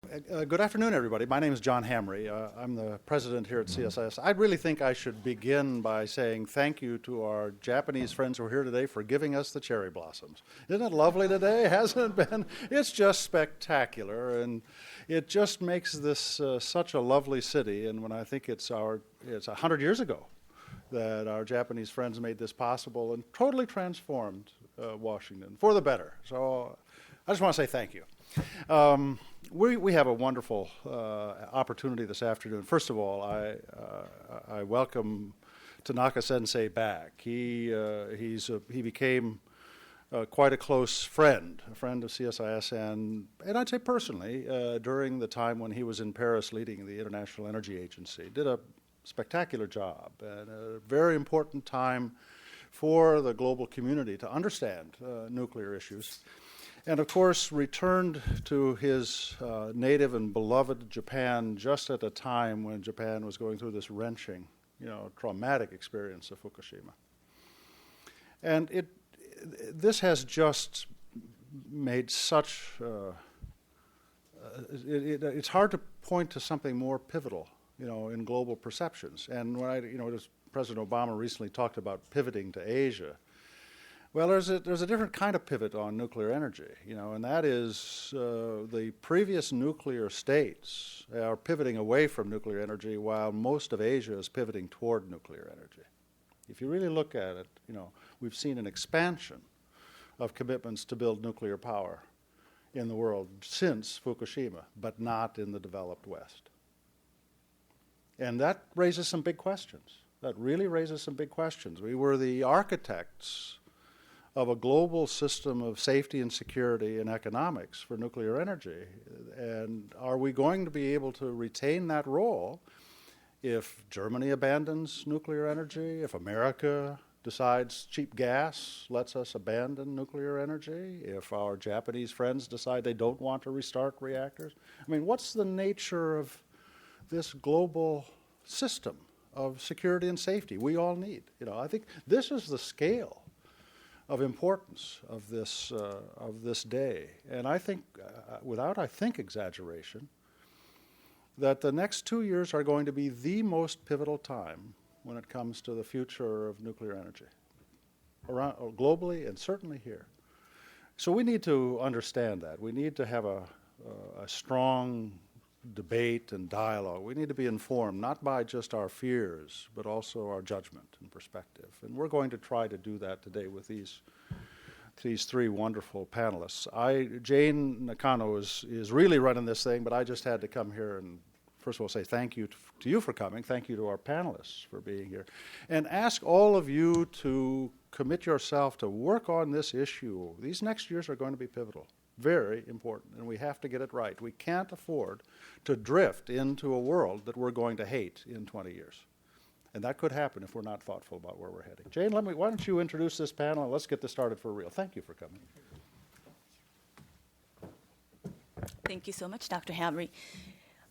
Good afternoon, everybody. My name is John Hamry. I'm the president here at CSIS. I really think I should begin by saying thank you to our Japanese friends who are here today for giving us the cherry blossoms. Isn't it lovely today? Hasn't it been? It's just spectacular, and it just makes this such a lovely city. And when I think it's 100 years ago that our Japanese friends made this possible and totally transformed Washington for the better. So I just want to say thank you. We have a wonderful opportunity this afternoon. First of all, I welcome Tanaka Sensei back. He became quite a close friend, a friend of CSIS, and I'd say personally, during the time when he was in Paris leading the International Energy Agency. Did a spectacular job, and a very important time for the global community to understand nuclear issues. And of course, returned to his native and beloved Japan just at a time when Japan was going through this wrenching, traumatic experience of Fukushima. And this has just made such, it's hard to point to something more pivotal, in global perceptions. And when as President Obama recently talked about pivoting to Asia, well, there's a different kind of pivot on nuclear energy, and that is the previous nuclear states are pivoting away from nuclear energy while most of Asia is pivoting toward nuclear energy. If you really look at it, we've seen an expansion of commitments to build nuclear power in the world since Fukushima, but not in the developed West. And that raises some big questions. That really raises some big questions. We were the architects of a global system of safety and security and economics for nuclear energy. And are we going to be able to retain that role if Germany abandons nuclear energy, if America decides cheap gas lets us abandon nuclear energy, if our Japanese friends decide they don't want to restart reactors? I mean, what's the nature of this global system of security and safety we all need? I think this is the scale of importance of this day. And I think, without exaggeration, that the next 2 years are going to be the most pivotal time when it comes to the future of nuclear energy, around globally and certainly here. So we need to understand that. We need to have a strong debate and dialogue. We need to be informed, not by just our fears, but also our judgment and perspective. And we're going to try to do that today with these three wonderful panelists. Jane Nakano is really running this thing, but I just had to come here and first of all say thank you to you for coming. Thank you to our panelists for being here. And ask all of you to commit yourself to work on this issue. These next years are going to be pivotal. Very important, and we have to get it right. We can't afford to drift into a world that we're going to hate in 20 years. And that could happen if we're not thoughtful about where we're heading. Jane, why don't you introduce this panel, and let's get this started for real. Thank you for coming. Thank you so much, Dr. Hamry.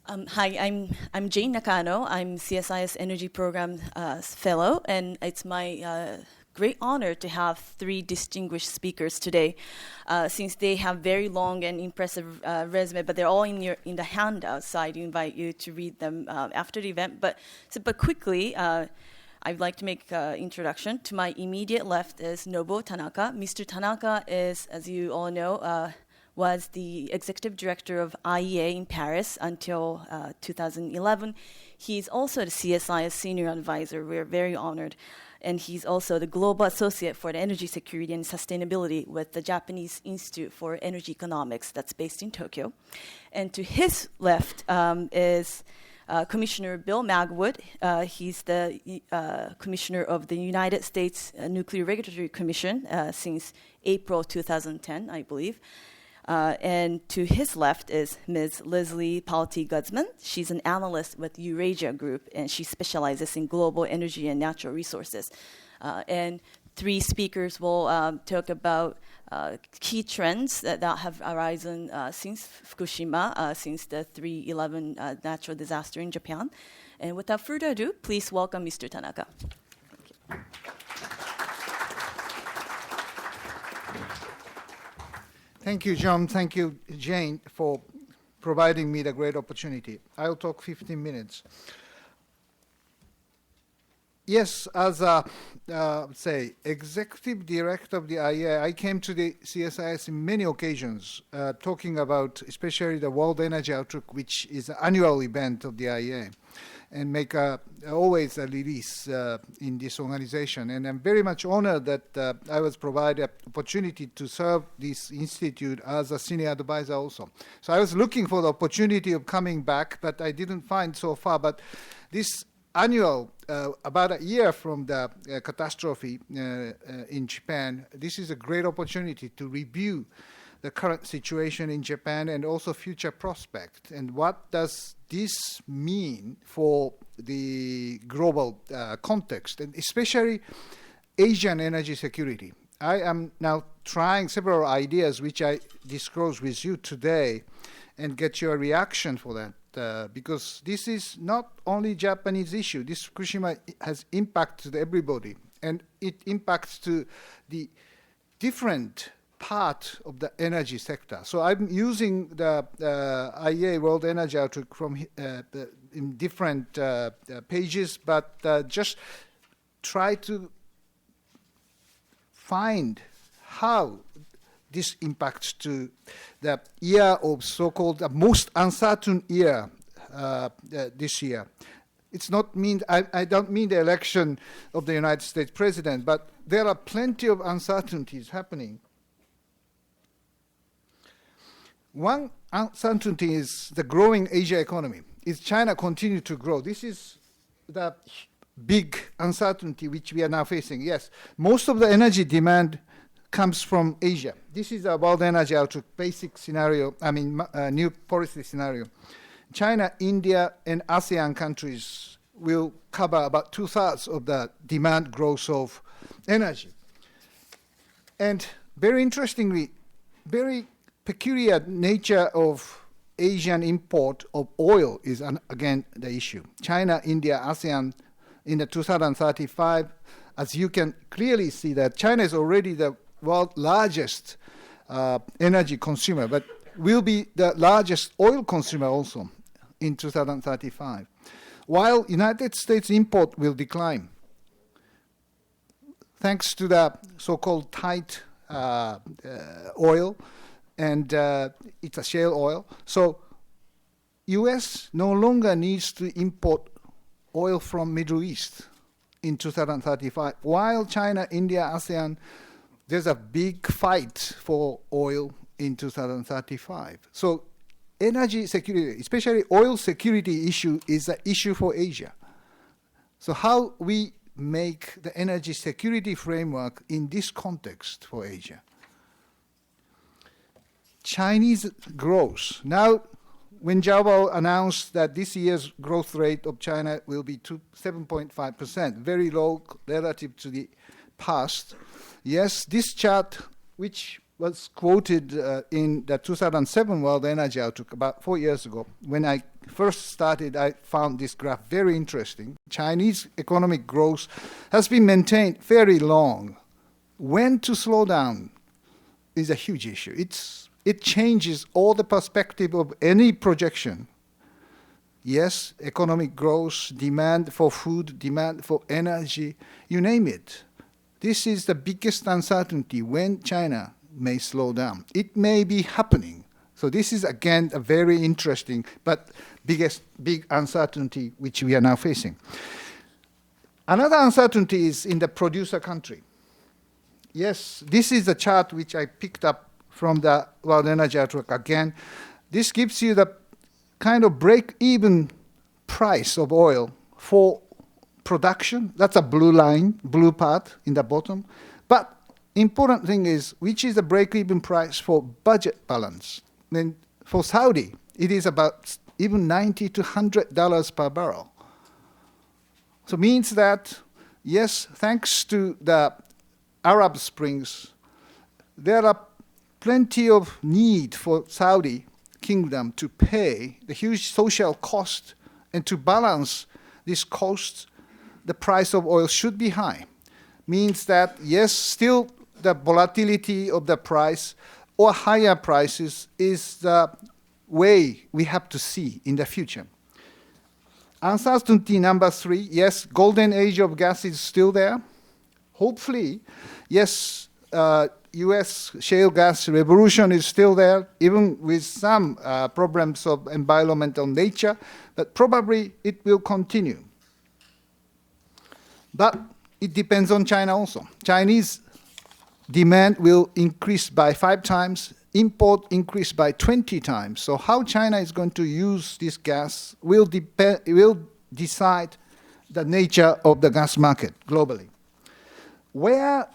Hi, I'm Jane Nakano. I'm CSIS Energy Program Fellow, and it's my great honor to have three distinguished speakers today, since they have very long and impressive resume, but they're all in the handout, so I invite you to read them after the event. But quickly, I'd like to make an introduction. To my immediate left is Nobuo Tanaka. Mr. Tanaka is, as you all know, was the executive director of IEA in Paris until 2011. He's also the CSIS senior advisor. We're very honored. And he's also the Global Associate for the Energy Security and Sustainability with the Japanese Institute for Energy Economics that's based in Tokyo. And to his left is Commissioner Bill Magwood. He's the Commissioner of the United States Nuclear Regulatory Commission since April 2010, I believe. And to his left is Ms. Leslie Palti-Guzman. She's an analyst with Eurasia Group, and she specializes in global energy and natural resources. And three speakers will talk about key trends that have arisen since Fukushima, since the 3/11 natural disaster in Japan. And without further ado, please welcome Mr. Tanaka. Thank you. Thank you, John. Thank you, Jane, for providing me the great opportunity. I'll talk 15 minutes. Yes, as a, executive director of the IEA, I came to the CSIS in many occasions, talking about especially the World Energy Outlook, which is an annual event of the IEA, and make always a release in this organization. And I'm very much honored that I was provided an opportunity to serve this institute as a senior advisor also. So I was looking for the opportunity of coming back, but I didn't find so far. But this annual, about a year from the catastrophe in Japan, this is a great opportunity to review the current situation in Japan and also future prospect. And what does this mean for the global context, and especially Asian energy security? I am now trying several ideas which I disclose with you today and get your reaction for that. Because this is not only Japanese issue. This Fukushima has impact to everybody, and it impacts to the different part of the energy sector. So I'm using the IEA World Energy Outlook from in different pages, but just try to find how this impacts to the year of so-called the most uncertain year this year. It's not mean I don't mean the election of the United States president, but there are plenty of uncertainties happening. One uncertainty is the growing Asia economy. Is China continue to grow? This is the big uncertainty which we are now facing. Yes, most of the energy demand comes from Asia. This is a World Energy Outlook basic scenario, new policy scenario. China, India, and ASEAN countries will cover about 2/3 of the demand growth of energy. And very interestingly, very peculiar nature of Asian import of oil is, again, the issue. China, India, ASEAN, in the 2035, as you can clearly see that China is already the world's largest energy consumer, but will be the largest oil consumer also in 2035, while United States import will decline thanks to the so-called tight oil, and it's a shale oil. So U.S. no longer needs to import oil from Middle East in 2035, while China, India, ASEAN, there's a big fight for oil in 2035. So energy security, especially oil security issue, is an issue for Asia. So how we make the energy security framework in this context for Asia? Chinese growth. Now, when Zhao announced that this year's growth rate of China will be 7.5%, very low relative to the past. Yes, this chart, which was quoted in the 2007 World Energy Outlook about 4 years ago. When I first started, I found this graph very interesting. Chinese economic growth has been maintained fairly long. When to slow down is a huge issue. It changes all the perspective of any projection. Yes, economic growth, demand for food, demand for energy, you name it. This is the biggest uncertainty when China may slow down. It may be happening. So this is, again, a very interesting but big uncertainty which we are now facing. Another uncertainty is in the producer country. Yes, this is the chart which I picked up from the World Energy Outlook again. This gives you the kind of break-even price of oil for production. That's a blue line, blue part in the bottom. But important thing is, which is the break-even price for budget balance? Then for Saudi, it is about even $90 to $100 per barrel. So means that, yes, thanks to the Arab Springs, there are plenty of need for Saudi kingdom to pay the huge social cost, and to balance this cost, the price of oil should be high. Means that, yes, still the volatility of the price or higher prices is the way we have to see in the future. Uncertainty number 3, yes, golden age of gas is still there. Hopefully, yes, US shale gas revolution is still there, even with some problems of environmental nature, but probably it will continue. But it depends on China also. Chinese demand will increase by 5 times, import increase by 20 times. So how China is going to use this gas will decide the nature of the gas market globally. Where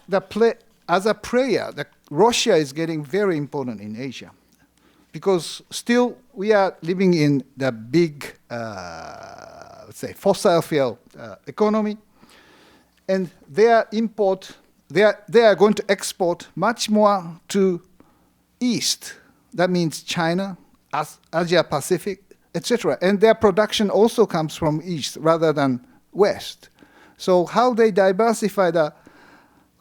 as a player, Russia is getting very important in Asia, because still we are living in the big, let's say, fossil fuel economy, and they are going to export much more to East. That means China, Asia Pacific, etc. And their production also comes from East rather than West. So how they diversify the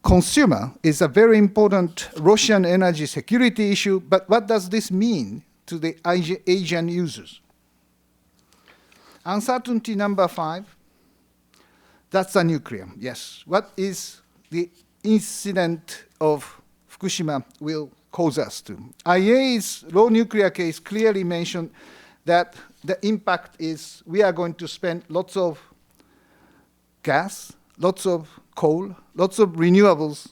consumer is a very important Russian energy security issue, but what does this mean to the Asian users? Uncertainty number 5, that's the nuclear, yes. What is the incident of Fukushima will cause us to? IAEA's low nuclear case clearly mentioned that the impact is we are going to spend lots of gas, lots of coal, lots of renewables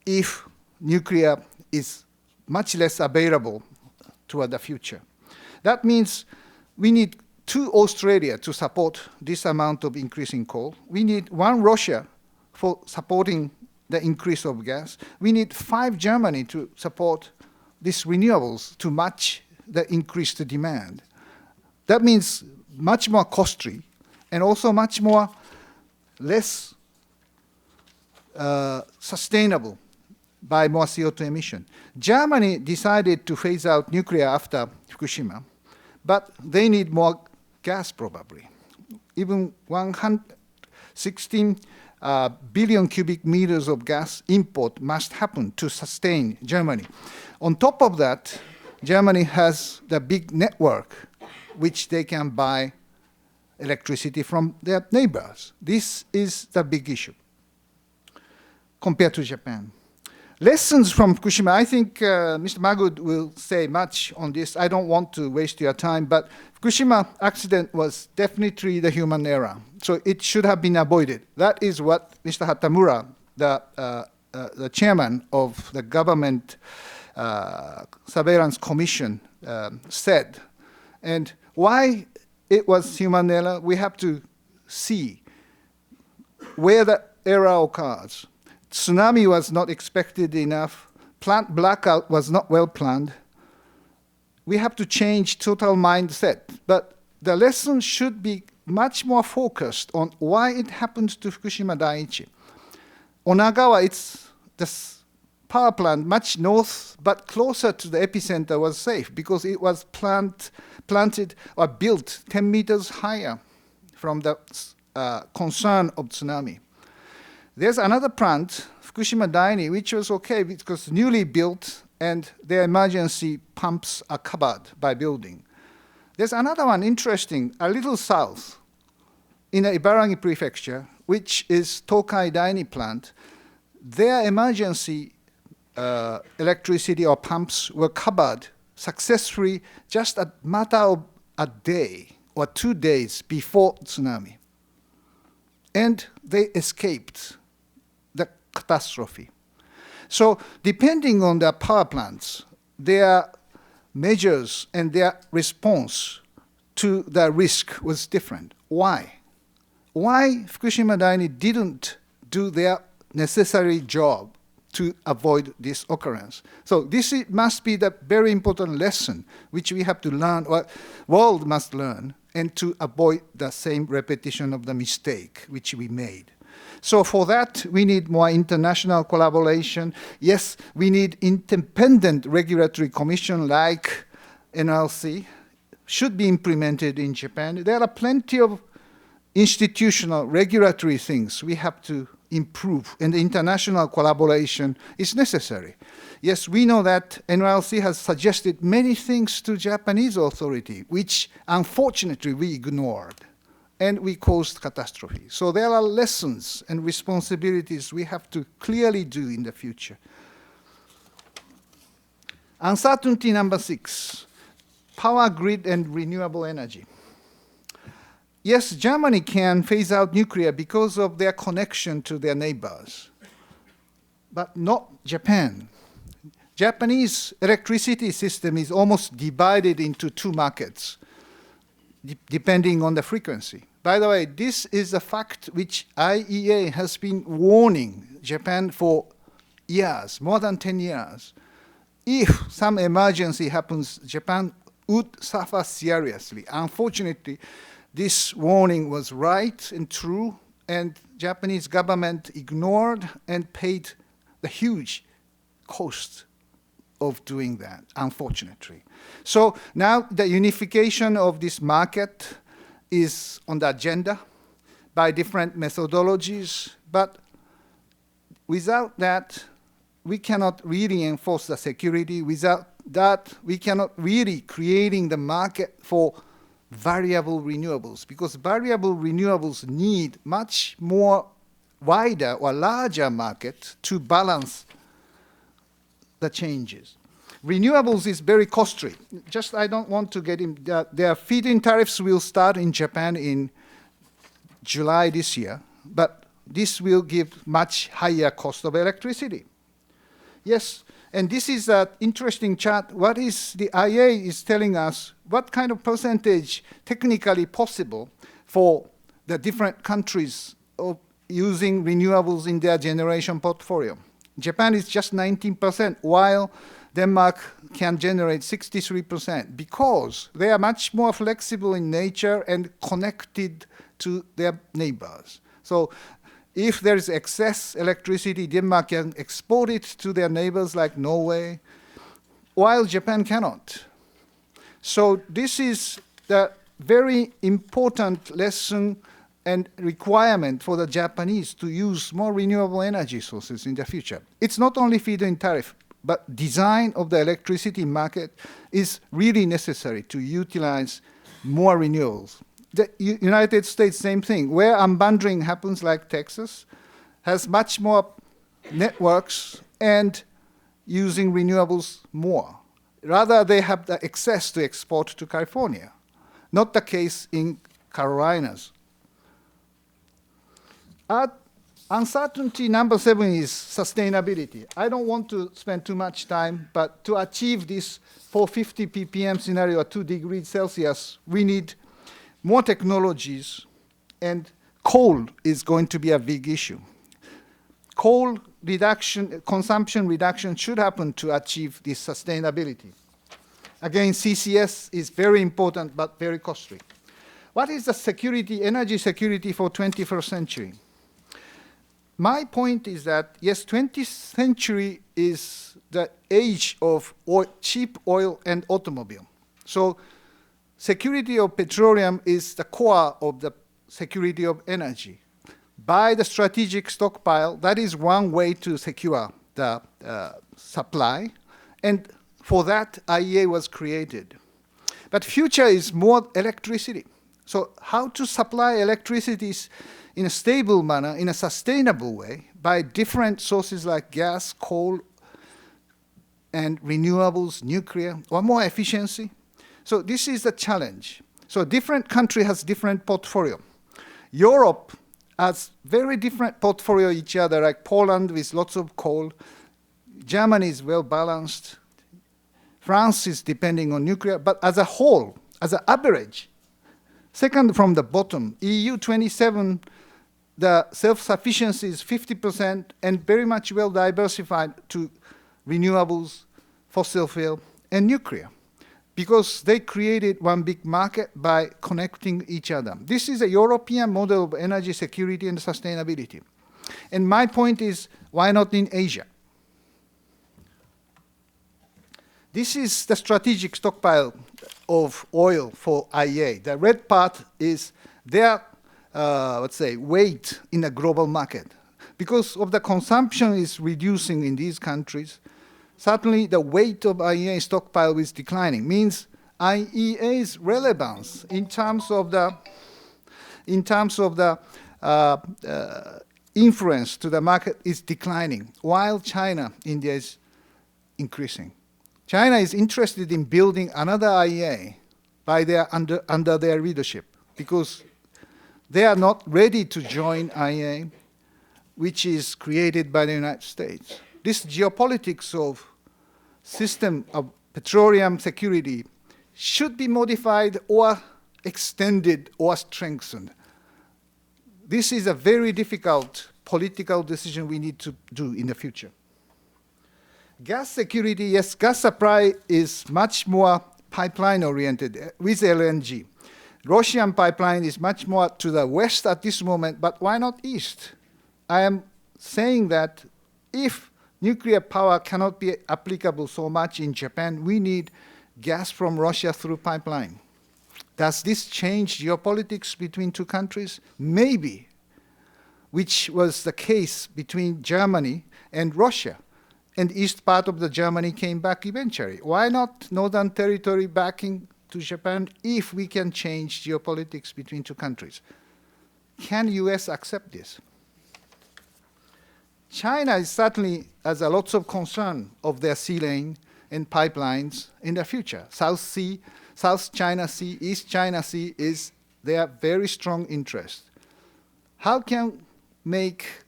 if nuclear is much less available toward the future. That means we need 2 Australia to support this amount of increase in coal. We need 1 Russia for supporting the increase of gas. We need 5 Germany to support these renewables to match the increased demand. That means much more costly and also much more less sustainable by more CO2 emission. Germany decided to phase out nuclear after Fukushima, but they need more gas probably. Even 116 billion cubic meters of gas import must happen to sustain Germany. On top of that, Germany has the big network which they can buy electricity from their neighbors. This is the big issue compared to Japan. Lessons from Fukushima, I think Mr. Magud will say much on this. I don't want to waste your time, but Fukushima accident was definitely the human error. So it should have been avoided. That is what Mr. Hatamura, the chairman of the government surveillance commission said. And why it was human error, we have to see where the error occurs. Tsunami was not expected enough. Plant blackout was not well planned. We have to change total mindset. But the lesson should be much more focused on why it happened to Fukushima Daiichi. Onagawa, it's the power plant much north, but closer to the epicenter was safe because it was planted or built 10 meters higher from the concern of tsunami. There's another plant, Fukushima Daiichi, which was okay because newly built and their emergency pumps are covered by building. There's another one interesting, a little south in the Ibaraki prefecture, which is Tokai Daiichi plant. Their emergency electricity or pumps were covered successfully just a matter of a day or 2 days before tsunami. And they escaped the catastrophe. So depending on the power plants, their measures and their response to the risk was different. Why? Why Fukushima Daiichi didn't do their necessary job to avoid this occurrence? So this must be the very important lesson which we have to learn, or world must learn, and to avoid the same repetition of the mistake which we made. So for that, we need more international collaboration. Yes, we need independent regulatory commission like NRC, should be implemented in Japan. There are plenty of institutional regulatory things we have to improve, and the international collaboration is necessary. Yes, we know that NYLC has suggested many things to Japanese authority, which unfortunately we ignored, and we caused catastrophe. So there are lessons and responsibilities we have to clearly do in the future. Uncertainty number 6, power grid and renewable energy. Yes, Germany can phase out nuclear because of their connection to their neighbors, but not Japan. Japanese electricity system is almost divided into 2 markets, depending on the frequency. By the way, this is a fact which IEA has been warning Japan for years, more than 10 years. If some emergency happens, Japan would suffer seriously. Unfortunately, this warning was right and true, and Japanese government ignored and paid the huge cost of doing that, unfortunately. So now the unification of this market is on the agenda by different methodologies, but without that, we cannot really enforce the security. Without that, we cannot really creating the market for variable renewables, because variable renewables need much more wider or larger market to balance the changes. Renewables is very costly. Just I don't want to get in, their feed-in tariffs will start in Japan in July this year, but this will give much higher cost of electricity. Yes, and this is an interesting chart. What is the IEA is telling us what kind of percentage technically possible for the different countries of using renewables in their generation portfolio. Japan is just 19%, while Denmark can generate 63% because they are much more flexible in nature and connected to their neighbors. So if there is excess electricity, Denmark can export it to their neighbors like Norway, while Japan cannot. So this is the very important lesson and requirement for the Japanese to use more renewable energy sources in the future. It's not only feed-in tariff, but design of the electricity market is really necessary to utilize more renewables. The United States, same thing. Where unbundling happens, like Texas, has much more networks and using renewables more. Rather, they have the access to export to California. Not the case in Carolinas. Uncertainty number 7 is sustainability. I don't want to spend too much time, but to achieve this 450 ppm scenario at 2 degrees Celsius, we need more technologies, and coal is going to be a big issue. Coal reduction, consumption reduction should happen to achieve this sustainability. Again, CCS is very important, but very costly. What is the security, energy security for 21st century? My point is that, yes, 20th century is the age of cheap oil and automobile. So security of petroleum is the core of the security of energy. By the strategic stockpile, that is one way to secure the supply. And for that, IEA was created. But future is more electricity. So how to supply electricity in a stable manner, in a sustainable way, by different sources like gas, coal, and renewables, nuclear, or more efficiency. So this is the challenge. So different country has different portfolio. Europe has very different portfolio each other, like Poland with lots of coal. Germany is well balanced. France is depending on nuclear, but as a whole, as an average, second from the bottom, EU 27, the self-sufficiency is 50% and very much well diversified to renewables, fossil fuel, and nuclear, because they created one big market by connecting each other. This is a European model of energy security and sustainability. And my point is, why not in Asia? This is the strategic stockpile of oil for IEA. The red part is their, let's say, weight in the global market. because of the consumption is reducing in these countries, certainly the weight of IEA stockpile is declining, means IEA's relevance in terms of the influence to the market is declining, while China, India is increasing. China is interested in building another IEA under their leadership, because they are not ready to join IEA, which is created by the United States. This geopolitics of system of petroleum security should be modified or extended or strengthened. This is a very difficult political decision we need to do in the future. Gas security, yes, gas supply is much more pipeline-oriented with LNG. Russian pipeline is much more to the west at this moment, but why not east? I am saying that if nuclear power cannot be applicable so much in Japan, we need gas from Russia through pipeline. Does this change geopolitics between two countries? Maybe, which was the case between Germany and Russia. And east part of the Germany came back eventually. Why not northern territory backing to Japan if we can change geopolitics between two countries? Can US accept this? China is certainly has a lots of concern of their sea lane and pipelines in the future. South China Sea, East China Sea is their very strong interest. How can make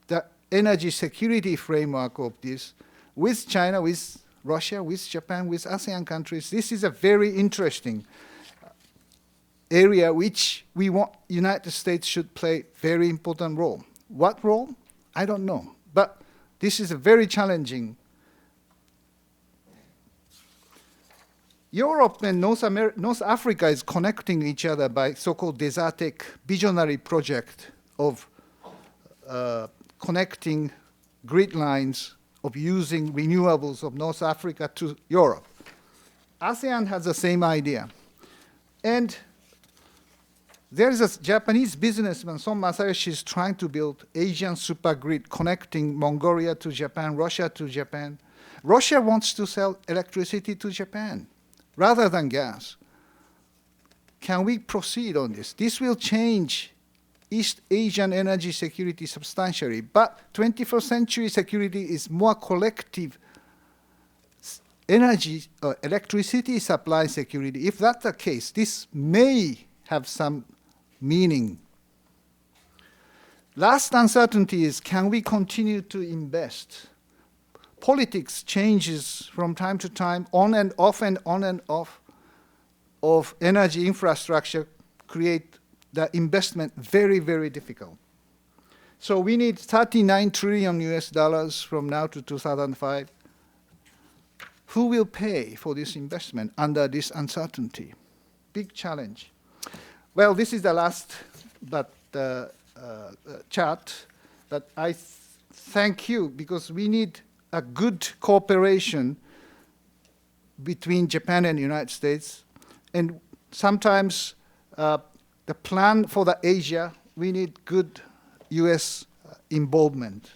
the energy security framework of this with China, with Russia, with Japan, with ASEAN countries? This is a very interesting area which we want United States should play very important role. What role? I don't know. But this is a very challenging. Europe and North Africa is connecting each other by so-called Desertec visionary project of connecting grid lines of using renewables of North Africa to Europe. ASEAN has the same idea. And there is a Japanese businessman, Son Masayoshi, is trying to build Asian supergrid connecting Mongolia to Japan, Russia to Japan. Russia wants to sell electricity to Japan rather than gas. Can we proceed on this? This will change East Asian energy security substantially, but 21st century security is more collective energy, electricity supply security. If that's the case, this may have some meaning. Last uncertainty is, can we continue to invest? Politics changes from time to time, on and off and on and off of energy infrastructure create the investment very, very difficult. So we need 39 trillion US dollars from now to 2005. Who will pay for this investment under this uncertainty? Big challenge. Well, this is the last chart, but I thank you because we need a good cooperation between Japan and the United States. And sometimes the plan for the Asia, we need good US involvement.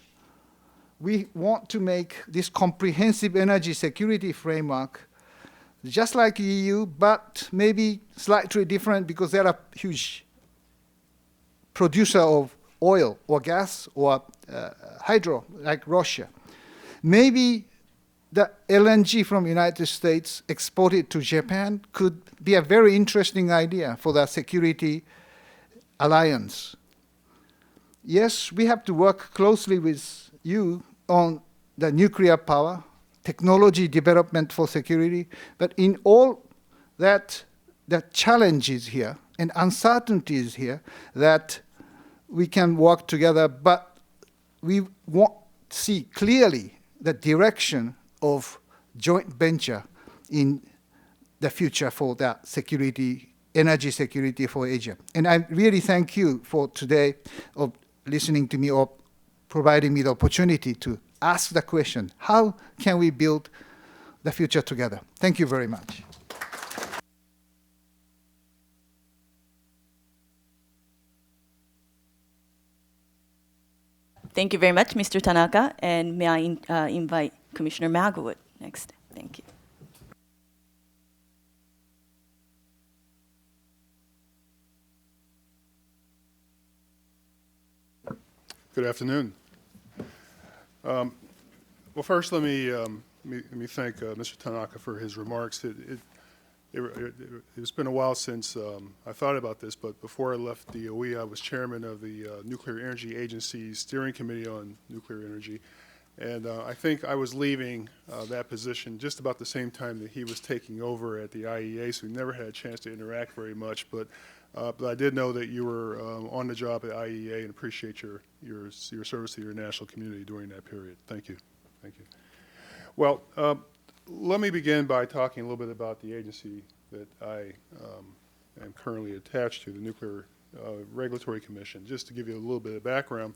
We want to make this comprehensive energy security framework just like EU, but maybe slightly different because they're a huge producer of oil or gas or hydro, like Russia. Maybe the LNG from United States exported to Japan could be a very interesting idea for the security alliance. Yes, we have to work closely with you on the nuclear power, technology development for security, but in all that, the challenges here and uncertainties here that we can work together, but we want to see clearly the direction of joint venture in the future for the security, energy security for Asia. And I really thank you for today of listening to me or providing me the opportunity to ask the question, how can we build the future together? Thank you very much. Thank you very much, Mr. Tanaka, and may I invite Commissioner Magwood next. Thank you. Good afternoon. Well, first, let me thank Mr. Tanaka for his remarks. It's been a while since I thought about this, but before I left DOE, I was chairman of the Nuclear Energy Agency's Steering Committee on Nuclear Energy, and I think I was leaving that position just about the same time that he was taking over at the IEA, so we never had a chance to interact very much, but I did know that you were on the job at IEA and appreciate your service to your national community during that period. Thank you. Thank you. Well, let me begin by talking a little bit about the agency that I am currently attached to, the Nuclear Regulatory Commission. Just to give you a little bit of background,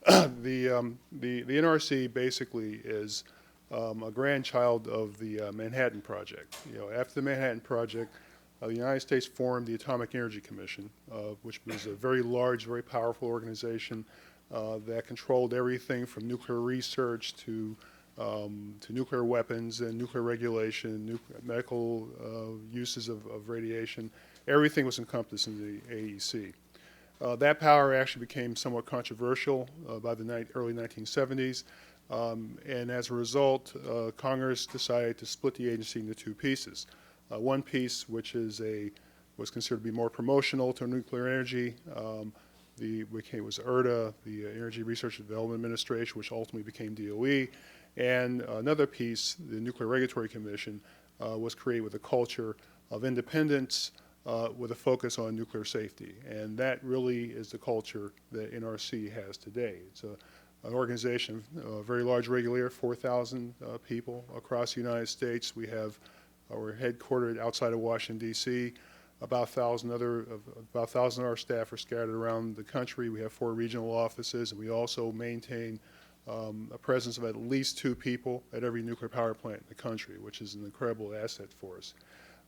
the NRC basically is a grandchild of the Manhattan Project. You know, after the Manhattan Project, the United States formed the Atomic Energy Commission, which was a very large, very powerful organization that controlled everything from nuclear research to nuclear weapons and nuclear regulation, medical uses of radiation. Everything was encompassed in the AEC. That power actually became somewhat controversial by the early 1970s, and as a result, Congress decided to split the agency into two pieces. One piece, which was considered to be more promotional to nuclear energy, was ERDA, the Energy Research and Development Administration, which ultimately became DOE, and another piece, the Nuclear Regulatory Commission, was created with a culture of independence with a focus on nuclear safety, and that really is the culture that NRC has today. It's an organization, a very large regulator, 4,000 people across the United States. We're headquartered outside of Washington, D.C. About 1,000 of our staff are scattered around the country. We have 4 regional offices, and we also maintain a presence of at least 2 people at every nuclear power plant in the country, which is an incredible asset for us.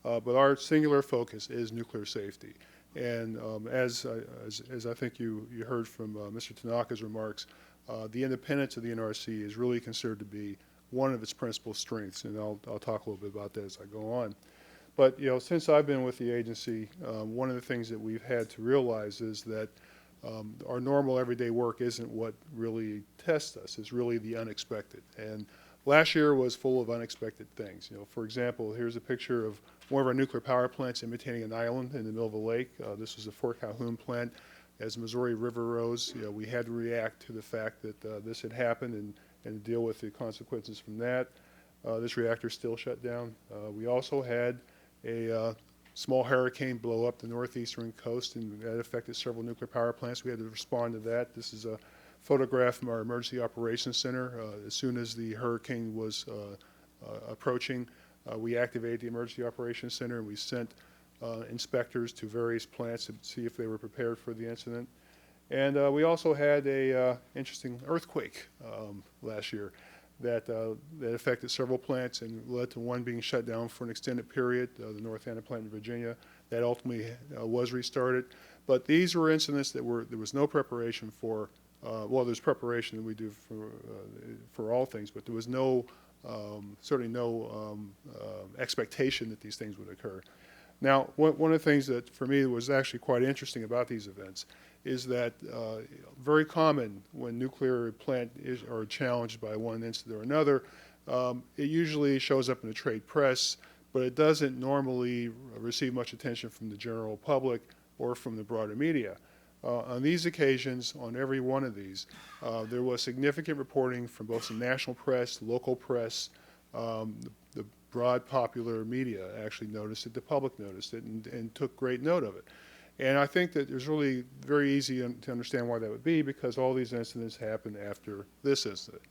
But our singular focus is nuclear safety. And as I think you heard from Mr. Tanaka's remarks, the independence of the NRC is really considered to be one of its principal strengths, and I'll talk a little bit about that as I go on. But you know, since I've been with the agency, one of the things that we've had to realize is that our normal everyday work isn't what really tests us. It's really the unexpected. And last year was full of unexpected things. You know, for example, here's a picture of one of our nuclear power plants imitating an island in the middle of a lake. This was the Fort Calhoun plant. As the Missouri River rose, you know, we had to react to the fact that this had happened and deal with the consequences from that. This reactor still shut down. We also had a small hurricane blow up the northeastern coast, and that affected several nuclear power plants. We had to respond to that. This is a photograph from our Emergency Operations Center. As soon as the hurricane was approaching, we activated the Emergency Operations Center, and we sent inspectors to various plants to see if they were prepared for the incident. And we also had a interesting earthquake last year that affected several plants and led to one being shut down for an extended period, the North Anna plant in Virginia. That ultimately was restarted. But these were incidents that there was no preparation for. Well, there's preparation that we do for all things, but there was certainly no expectation that these things would occur. Now, one of the things that for me was actually quite interesting about these events is that very common when nuclear plant are challenged by one incident or another, it usually shows up in the trade press, but it doesn't normally receive much attention from the general public or from the broader media. On these occasions, on every one of these, there was significant reporting from both the national press, local press, the broad popular media actually noticed it, the public noticed it, and took great note of it. And I think that it's really very easy to understand why that would be, because all these incidents happened after this incident.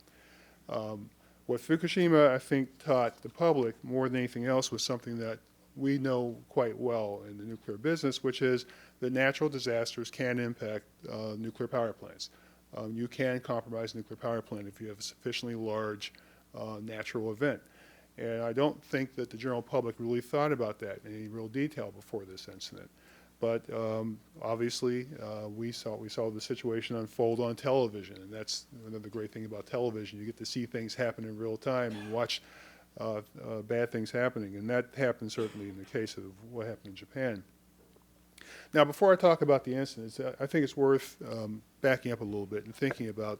What Fukushima, I think, taught the public more than anything else was something that we know quite well in the nuclear business, which is that natural disasters can impact nuclear power plants. You can compromise a nuclear power plant if you have a sufficiently large natural event. And I don't think that the general public really thought about that in any real detail before this incident. But obviously, we saw the situation unfold on television, and that's another great thing about television. You get to see things happen in real time and watch bad things happening, and that happened certainly in the case of what happened in Japan. Now, before I talk about the incidents, I think it's worth backing up a little bit and thinking about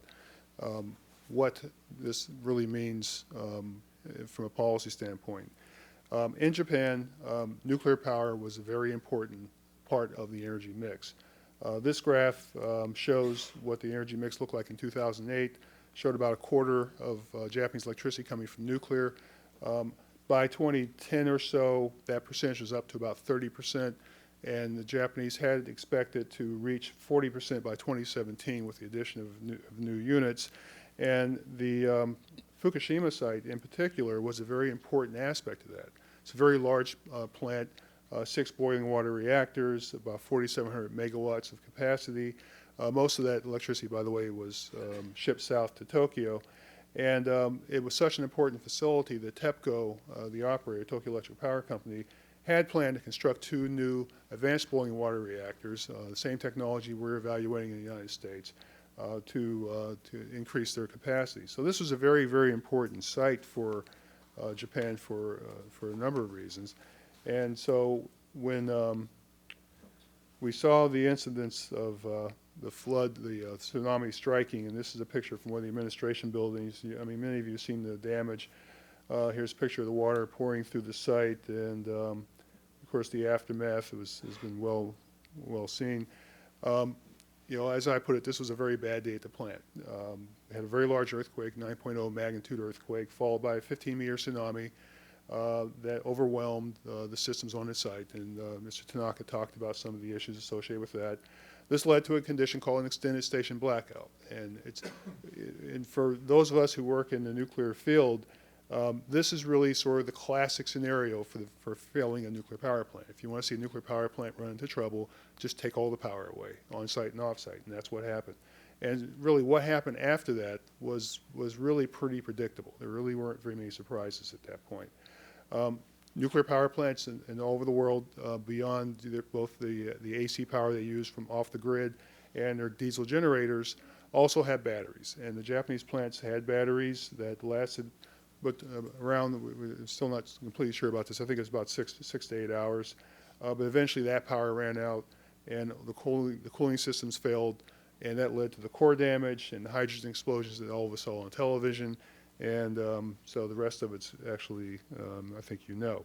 what this really means from a policy standpoint. In Japan, nuclear power was a very important part of the energy mix. This graph shows what the energy mix looked like in 2008, showed about a quarter of Japanese electricity coming from nuclear. By 2010 or so, that percentage was up to about 30%, and the Japanese had expected to reach 40% by 2017 with the addition of new units. And the Fukushima site in particular was a very important aspect of that. It's a very large plant, 6 boiling water reactors, about 4,700 megawatts of capacity. Most of that electricity, by the way, was shipped south to Tokyo. And it was such an important facility that TEPCO, the operator, Tokyo Electric Power Company, had planned to construct 2 new advanced boiling water reactors, the same technology we're evaluating in the United States, to increase their capacity. So this was a very, very important site for Japan for a number of reasons. And so when we saw the incidents of the flood, the tsunami striking, and this is a picture from one of the administration buildings. I mean, many of you have seen the damage. Here's a picture of the water pouring through the site, and of course the aftermath has been well seen. You know, as I put it, this was a very bad day at the plant. It had a very large earthquake, 9.0 magnitude earthquake, followed by a 15-meter tsunami that overwhelmed the systems on the site. And Mr. Tanaka talked about some of the issues associated with that. This led to a condition called an extended station blackout. And for those of us who work in the nuclear field, this is really sort of the classic scenario for failing a nuclear power plant. If you want to see a nuclear power plant run into trouble, just take all the power away, on-site and off-site, and that's what happened. And really what happened after that was really pretty predictable. There really weren't very many surprises at that point. Nuclear power plants in all over the world, beyond both the AC power they use from off the grid and their diesel generators, also have batteries. And the Japanese plants had batteries that lasted, but around, we're still not completely sure about this, I think it's about 6 to 8 hours. But eventually that power ran out, and the cooling systems failed, and that led to the core damage and the hydrogen explosions that all of us saw on television. And so the rest of it's actually, I think you know.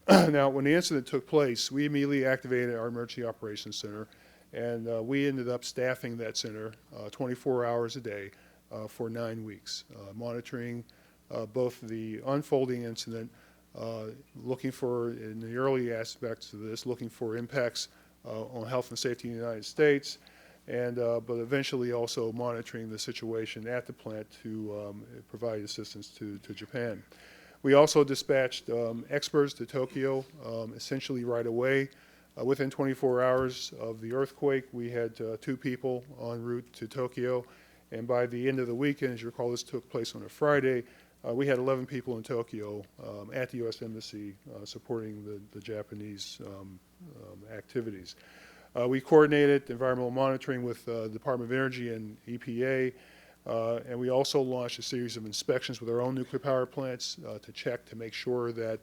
Now, when the incident took place, we immediately activated our Emergency Operations Center, and we ended up staffing that center 24 hours a day for 9 weeks, monitoring both the unfolding incident, looking for, in the early aspects of this, looking for impacts on health and safety in the United States, and but eventually also monitoring the situation at the plant to provide assistance to Japan. We also dispatched experts to Tokyo essentially right away. Within 24 hours of the earthquake, we had 2 people en route to Tokyo, and by the end of the weekend, as you recall, this took place on a Friday, we had 11 people in Tokyo at the U.S. Embassy supporting the Japanese activities. We coordinated environmental monitoring with the Department of Energy and EPA, and we also launched a series of inspections with our own nuclear power plants to check to make sure that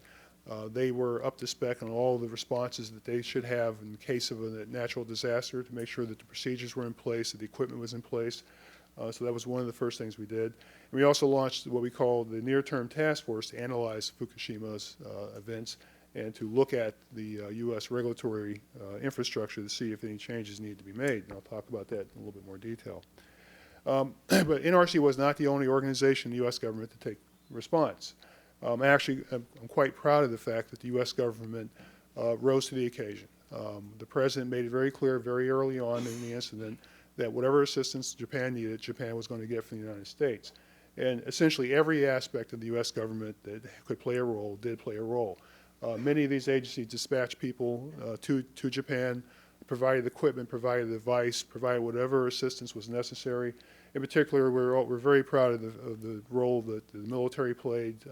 they were up to spec on all the responses that they should have in the case of a natural disaster, to make sure that the procedures were in place, that the equipment was in place. So that was one of the first things we did. And we also launched what we call the near-term task force to analyze Fukushima's events and to look at the U.S. regulatory infrastructure to see if any changes need to be made. And I'll talk about that in a little bit more detail. But NRC was not the only organization in the U.S. government to take response. Actually, I'm quite proud of the fact that the U.S. government rose to the occasion. The President made it very clear very early on in the incident that whatever assistance Japan needed, Japan was going to get from the United States. And essentially every aspect of the U.S. government that could play a role did play a role. Many of these agencies dispatched people to Japan, provided equipment, provided advice, provided whatever assistance was necessary. In particular, we're very proud of the role that the military played,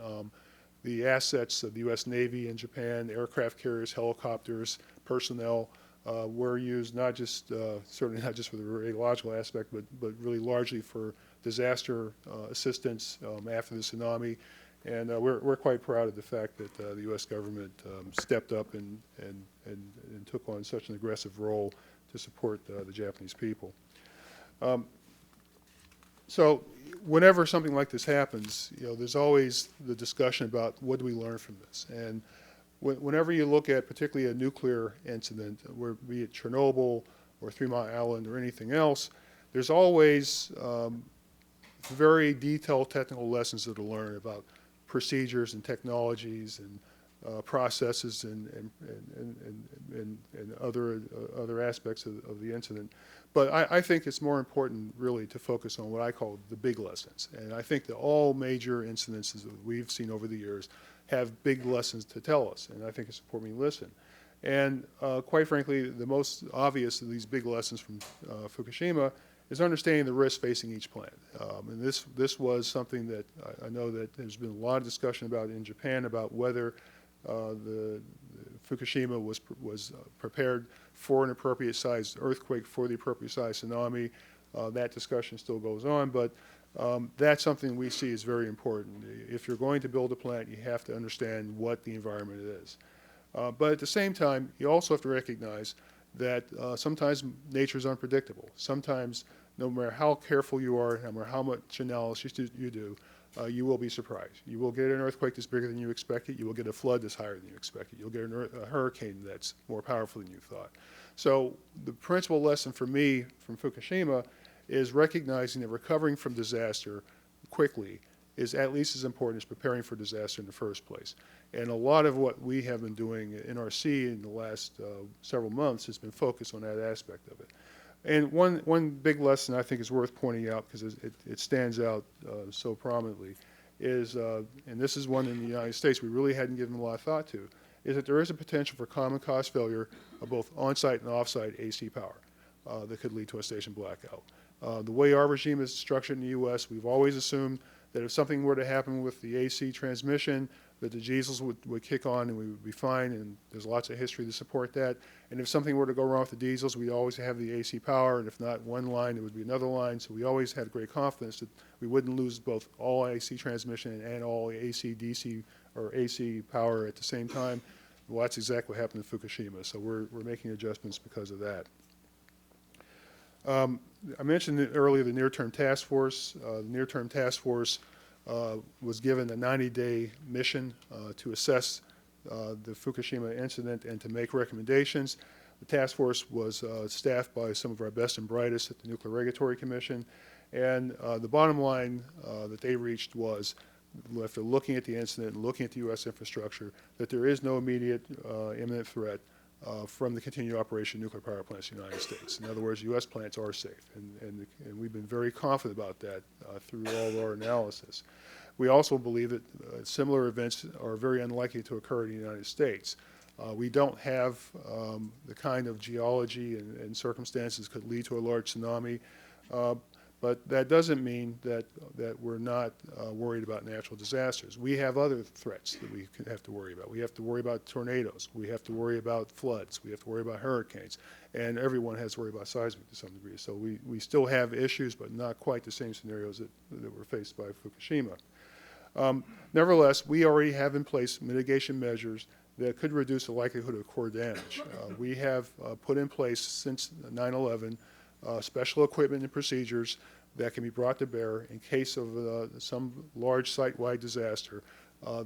the assets of the U.S. Navy in Japan, aircraft carriers, helicopters, personnel, were used not just, certainly not just for the radiological aspect, but really largely for disaster assistance after the tsunami. And we're quite proud of the fact that the U.S. government stepped up and took on such an aggressive role to support the Japanese people. So whenever something like this happens, there's always the discussion about what do we learn from this. And whenever you look at particularly a nuclear incident, be it Chernobyl or 3 Mile Island or anything else, there's always very detailed technical lessons that are learned about procedures and technologies and processes and other aspects of the incident. But I think it's more important really to focus on what I call the big lessons. And I think that all major incidences that we've seen over the years have big lessons to tell us, and I think it's important we listen. And quite frankly, the most obvious of these big lessons from Fukushima is understanding the risks facing each plant. And this was something that I know that there's been a lot of discussion about in Japan about whether the Fukushima was prepared for an appropriate sized earthquake, for the appropriate sized tsunami. That discussion still goes on, but that's something we see as very important. If you're going to build a plant, you have to understand what the environment is. But at the same time, you also have to recognize that sometimes nature is unpredictable. Sometimes, no matter how careful you are, no matter how much analysis you do, you will be surprised. You will get an earthquake that's bigger than you expected. You will get a flood that's higher than you expected. You'll get a hurricane that's more powerful than you thought. So the principal lesson for me from Fukushima is recognizing that recovering from disaster quickly is at least as important as preparing for disaster in the first place. And a lot of what we have been doing at NRC in the last several months has been focused on that aspect of it. And one big lesson I think is worth pointing out, because it stands out so prominently, is, and this is one in the United States we really hadn't given a lot of thought to, is that there is a potential for common cause failure of both on-site and off-site AC power that could lead to a station blackout. The way our regime is structured in the U.S., we've always assumed that if something were to happen with the AC transmission, that the diesels would kick on and we would be fine, and there's lots of history to support that. And if something were to go wrong with the diesels, we'd always have the AC power, and if not one line, it would be another line. So we always had great confidence that we wouldn't lose both all AC transmission and all AC, DC, or AC power at the same time. Well, that's exactly what happened in Fukushima, so we're making adjustments because of that. I mentioned earlier the near-term task force. The near-term task force was given a 90-day mission to assess the Fukushima incident and to make recommendations. The task force was staffed by some of our best and brightest at the Nuclear Regulatory Commission, and the bottom line that they reached was, after looking at the incident and looking at the U.S. infrastructure, that there is no immediate imminent threat from the continued operation of nuclear power plants in the United States. In other words, U.S. plants are safe, and we've been very confident about that through all of our analysis. We also believe that similar events are very unlikely to occur in the United States. We don't have the kind of geology and circumstances that could lead to a large tsunami, but that doesn't mean that we're not worried about natural disasters. We have other threats that we have to worry about. We have to worry about tornadoes. We have to worry about floods. We have to worry about hurricanes. And everyone has to worry about seismic to some degree. So we still have issues, but not quite the same scenarios that were faced by Fukushima. Nevertheless, we already have in place mitigation measures that could reduce the likelihood of core damage. We have put in place since 9/11 special equipment and procedures that can be brought to bear in case of some large site-wide disaster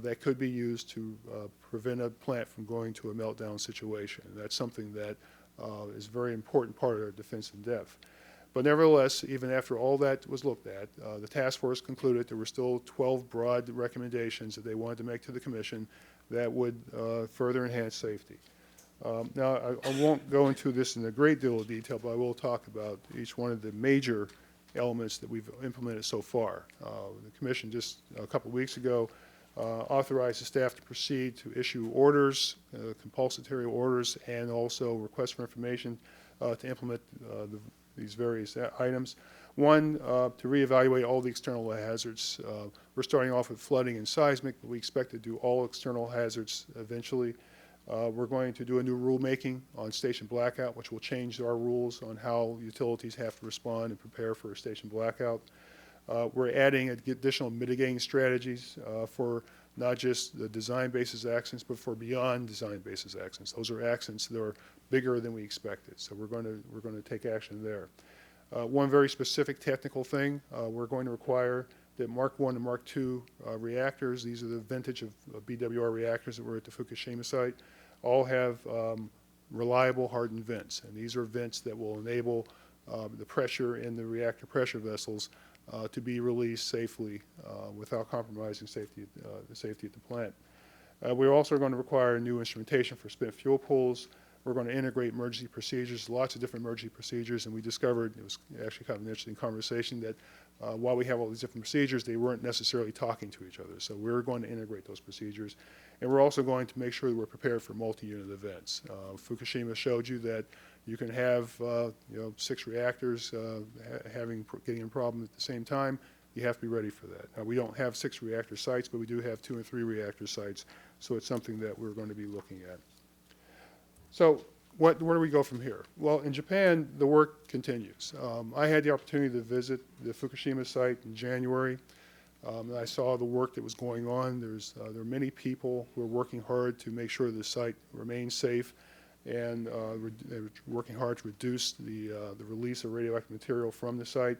that could be used to prevent a plant from going to a meltdown situation. And that's something that is a very important part of our defense in depth. But nevertheless, even after all that was looked at, the task force concluded there were still 12 broad recommendations that they wanted to make to the Commission that would further enhance safety. Now, I won't go into this in a great deal of detail, but I will talk about each one of the major elements that we've implemented so far. The Commission just a couple of weeks ago authorized the staff to proceed to issue orders, compulsory orders, and also requests for information to implement these various items. One, to reevaluate all the external hazards. We're starting off with flooding and seismic, but we expect to do all external hazards eventually. We're going to do a new rulemaking on station blackout, which will change our rules on how utilities have to respond and prepare for a station blackout. We're adding additional mitigating strategies for not just the design basis accidents, but for beyond design basis accidents. Those are accidents that are bigger than we expected, so we're going to take action there. One very specific technical thing, we're going to require that Mark I and Mark II reactors, these are the vintage of BWR reactors that were at the Fukushima site, all have reliable hardened vents. And these are vents that will enable the pressure in the reactor pressure vessels to be released safely without compromising the safety at the plant. We're also going to require new instrumentation for spent fuel pools. We're going to integrate emergency procedures, lots of different emergency procedures, and we discovered, it was actually kind of an interesting conversation, that while we have all these different procedures, they weren't necessarily talking to each other. So we're going to integrate those procedures. And we're also going to make sure that we're prepared for multi-unit events. Fukushima showed you that you can have 6 reactors getting a problem at the same time. You have to be ready for that. Now, we don't have 6 reactor sites, but we do have 2 and 3 reactor sites, so it's something that we're going to be looking at. So where do we go from here? Well, in Japan, the work continues. I had the opportunity to visit the Fukushima site in January. And I saw the work that was going on. There are many people who are working hard to make sure the site remains safe, and they're working hard to reduce the release of radioactive material from the site.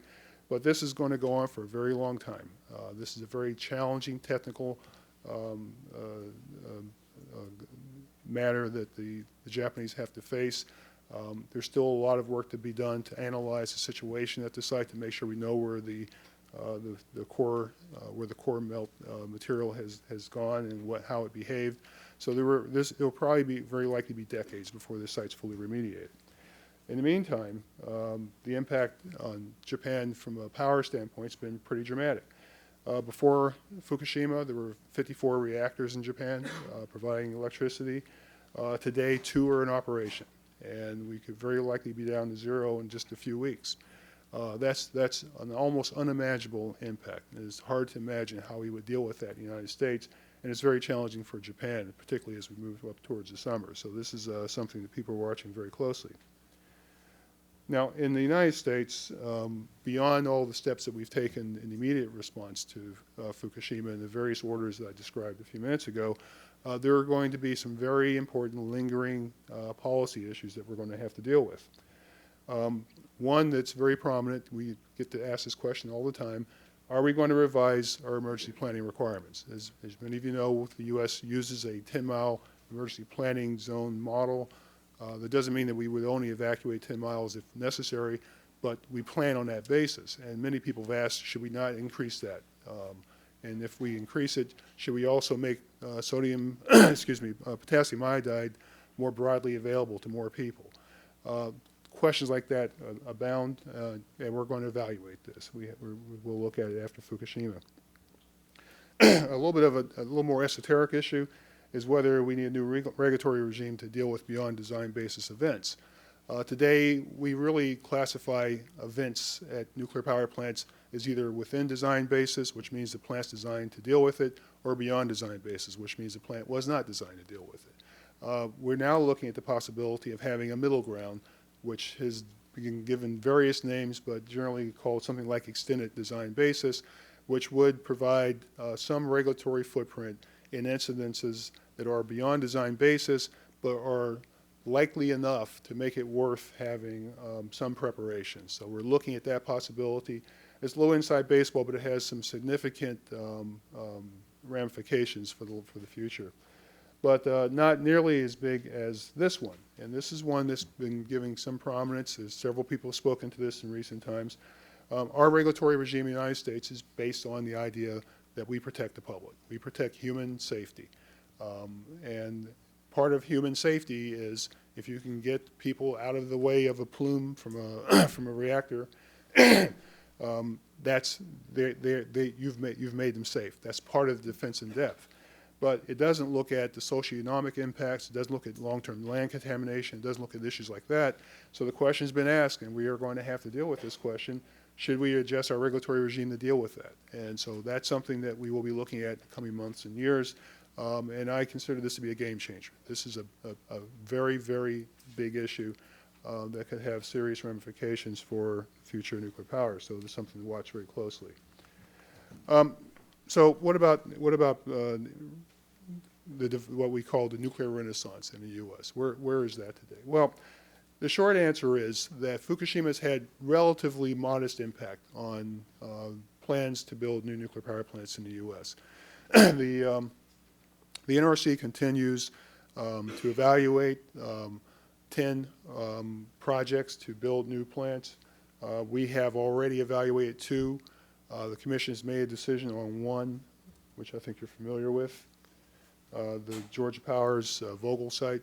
But this is going to go on for a very long time. This is a very challenging technical matter that the Japanese have to face. There's still a lot of work to be done to analyze the situation at the site to make sure we know where the core melt material has gone and how it behaved. So it'll probably be very likely be decades before this site's fully remediated. In the meantime, the impact on Japan from a power standpoint has been pretty dramatic. Before Fukushima, there were 54 reactors in Japan providing electricity. Today, 2 are in operation, and we could very likely be down to 0 in just a few weeks. That's an almost unimaginable impact. It's hard to imagine how we would deal with that in the United States, and it's very challenging for Japan, particularly as we move up towards the summer. So this is something that people are watching very closely. Now, in the United States, beyond all the steps that we've taken in immediate response to Fukushima and the various orders that I described a few minutes ago, there are going to be some very important lingering policy issues that we're going to have to deal with. One that's very prominent, we get to ask this question all the time, are we going to revise our emergency planning requirements? As many of you know, the U.S. uses a 10-mile emergency planning zone model. That doesn't mean that we would only evacuate 10 miles if necessary, but we plan on that basis. And many people have asked, should we not increase that? And if we increase it, should we also make potassium iodide more broadly available to more people? Questions like that abound, and we're going to evaluate this. We'll look at it after Fukushima. A little more esoteric issue is whether we need a new regulatory regime to deal with beyond design basis events. Today, we really classify events at nuclear power plants as either within design basis, which means the plant's designed to deal with it, or beyond design basis, which means the plant was not designed to deal with it. We're now looking at the possibility of having a middle ground, which has been given various names, but generally called something like extended design basis, which would provide some regulatory footprint in incidences that are beyond design basis, but are likely enough to make it worth having some preparation. So we're looking at that possibility. It's low inside baseball, but it has some significant ramifications for the future. But not nearly as big as this one. And this is one that's been giving some prominence, as several people have spoken to this in recent times. Our regulatory regime in the United States is based on the idea that we protect the public. We protect human safety. And part of human safety is if you can get people out of the way of a plume from a reactor, you've made them safe. That's part of the defense in depth. But it doesn't look at the socioeconomic impacts. It doesn't look at long-term land contamination. It doesn't look at issues like that. So the question's been asked, and we are going to have to deal with this question. Should we adjust our regulatory regime to deal with that? And so that's something that we will be looking at in the coming months and years. And I consider this to be a game changer. This is a very, very big issue that could have serious ramifications for future nuclear power. So there's something to watch very closely. So what about what we call the nuclear renaissance in the U.S.? Where is that today? Well, the short answer is that Fukushima has had relatively modest impact on plans to build new nuclear power plants in the U.S. The NRC continues to evaluate 10 projects to build new plants. We have already evaluated 2. The Commission has made a decision on 1, which I think you're familiar with. The Georgia Power's Vogtle site,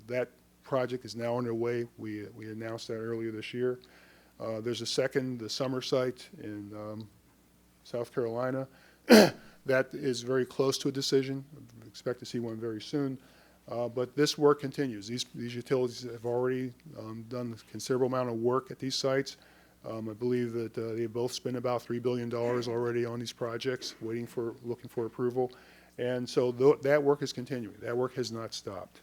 that project is now underway. We announced that earlier this year. There's a second, the Summer site in South Carolina. That is very close to a decision. We expect to see one very soon. But this work continues. These utilities have already done a considerable amount of work at these sites. I believe that they both spent about $3 billion already on these projects, looking for approval. And so that work is continuing. That work has not stopped.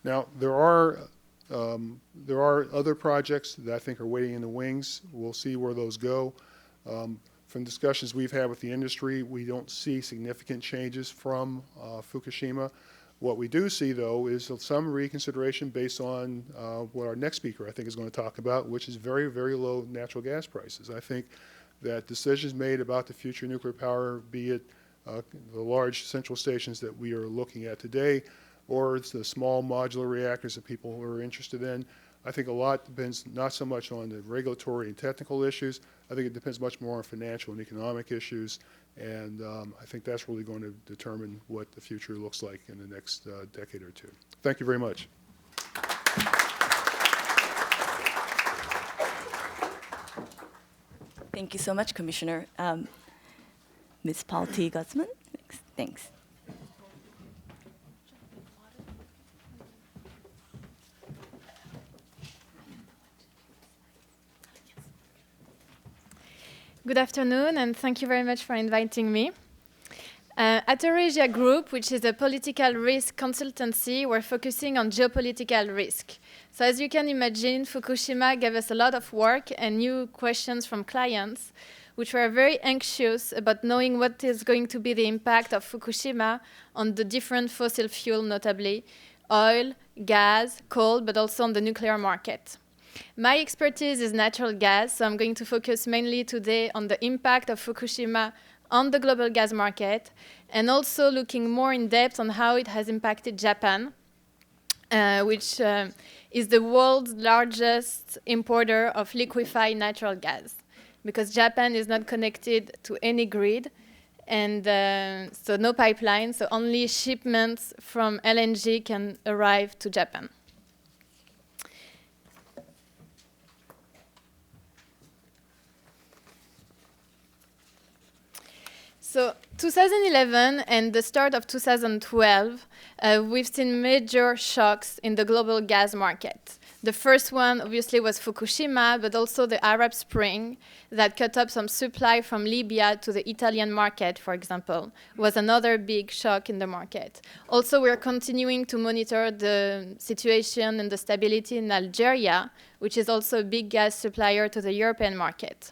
Now, there are other projects that I think are waiting in the wings. We'll see where those go. From discussions we've had with the industry, we don't see significant changes from Fukushima. What we do see, though, is some reconsideration based on what our next speaker, I think, is going to talk about, which is very, very low natural gas prices. I think that decisions made about the future nuclear power, be it the large central stations that we are looking at today, or it's the small modular reactors that people are interested in, I think a lot depends not so much on the regulatory and technical issues. I think it depends much more on financial and economic issues. And I think that's really going to determine what the future looks like in the next decade or two. Thank you very much. Thank you so much, Commissioner. Ms. Paul T. Gutzman, thanks. Good afternoon, and thank you very much for inviting me. At Eurasia Group, which is a political risk consultancy, we're focusing on geopolitical risk. So as you can imagine, Fukushima gave us a lot of work and new questions from clients, which were very anxious about knowing what is going to be the impact of Fukushima on the different fossil fuel, notably oil, gas, coal, but also on the nuclear market. My expertise is natural gas, so I'm going to focus mainly today on the impact of Fukushima on the global gas market, and also looking more in depth on how it has impacted Japan, which is the world's largest importer of liquefied natural gas, because Japan is not connected to any grid, and so no pipeline, so only shipments from LNG can arrive to Japan. So 2011 and the start of 2012, we've seen major shocks in the global gas market. The first one, obviously, was Fukushima, but also the Arab Spring that cut off some supply from Libya to the Italian market, for example, was another big shock in the market. Also, we're continuing to monitor the situation and the stability in Algeria, which is also a big gas supplier to the European market.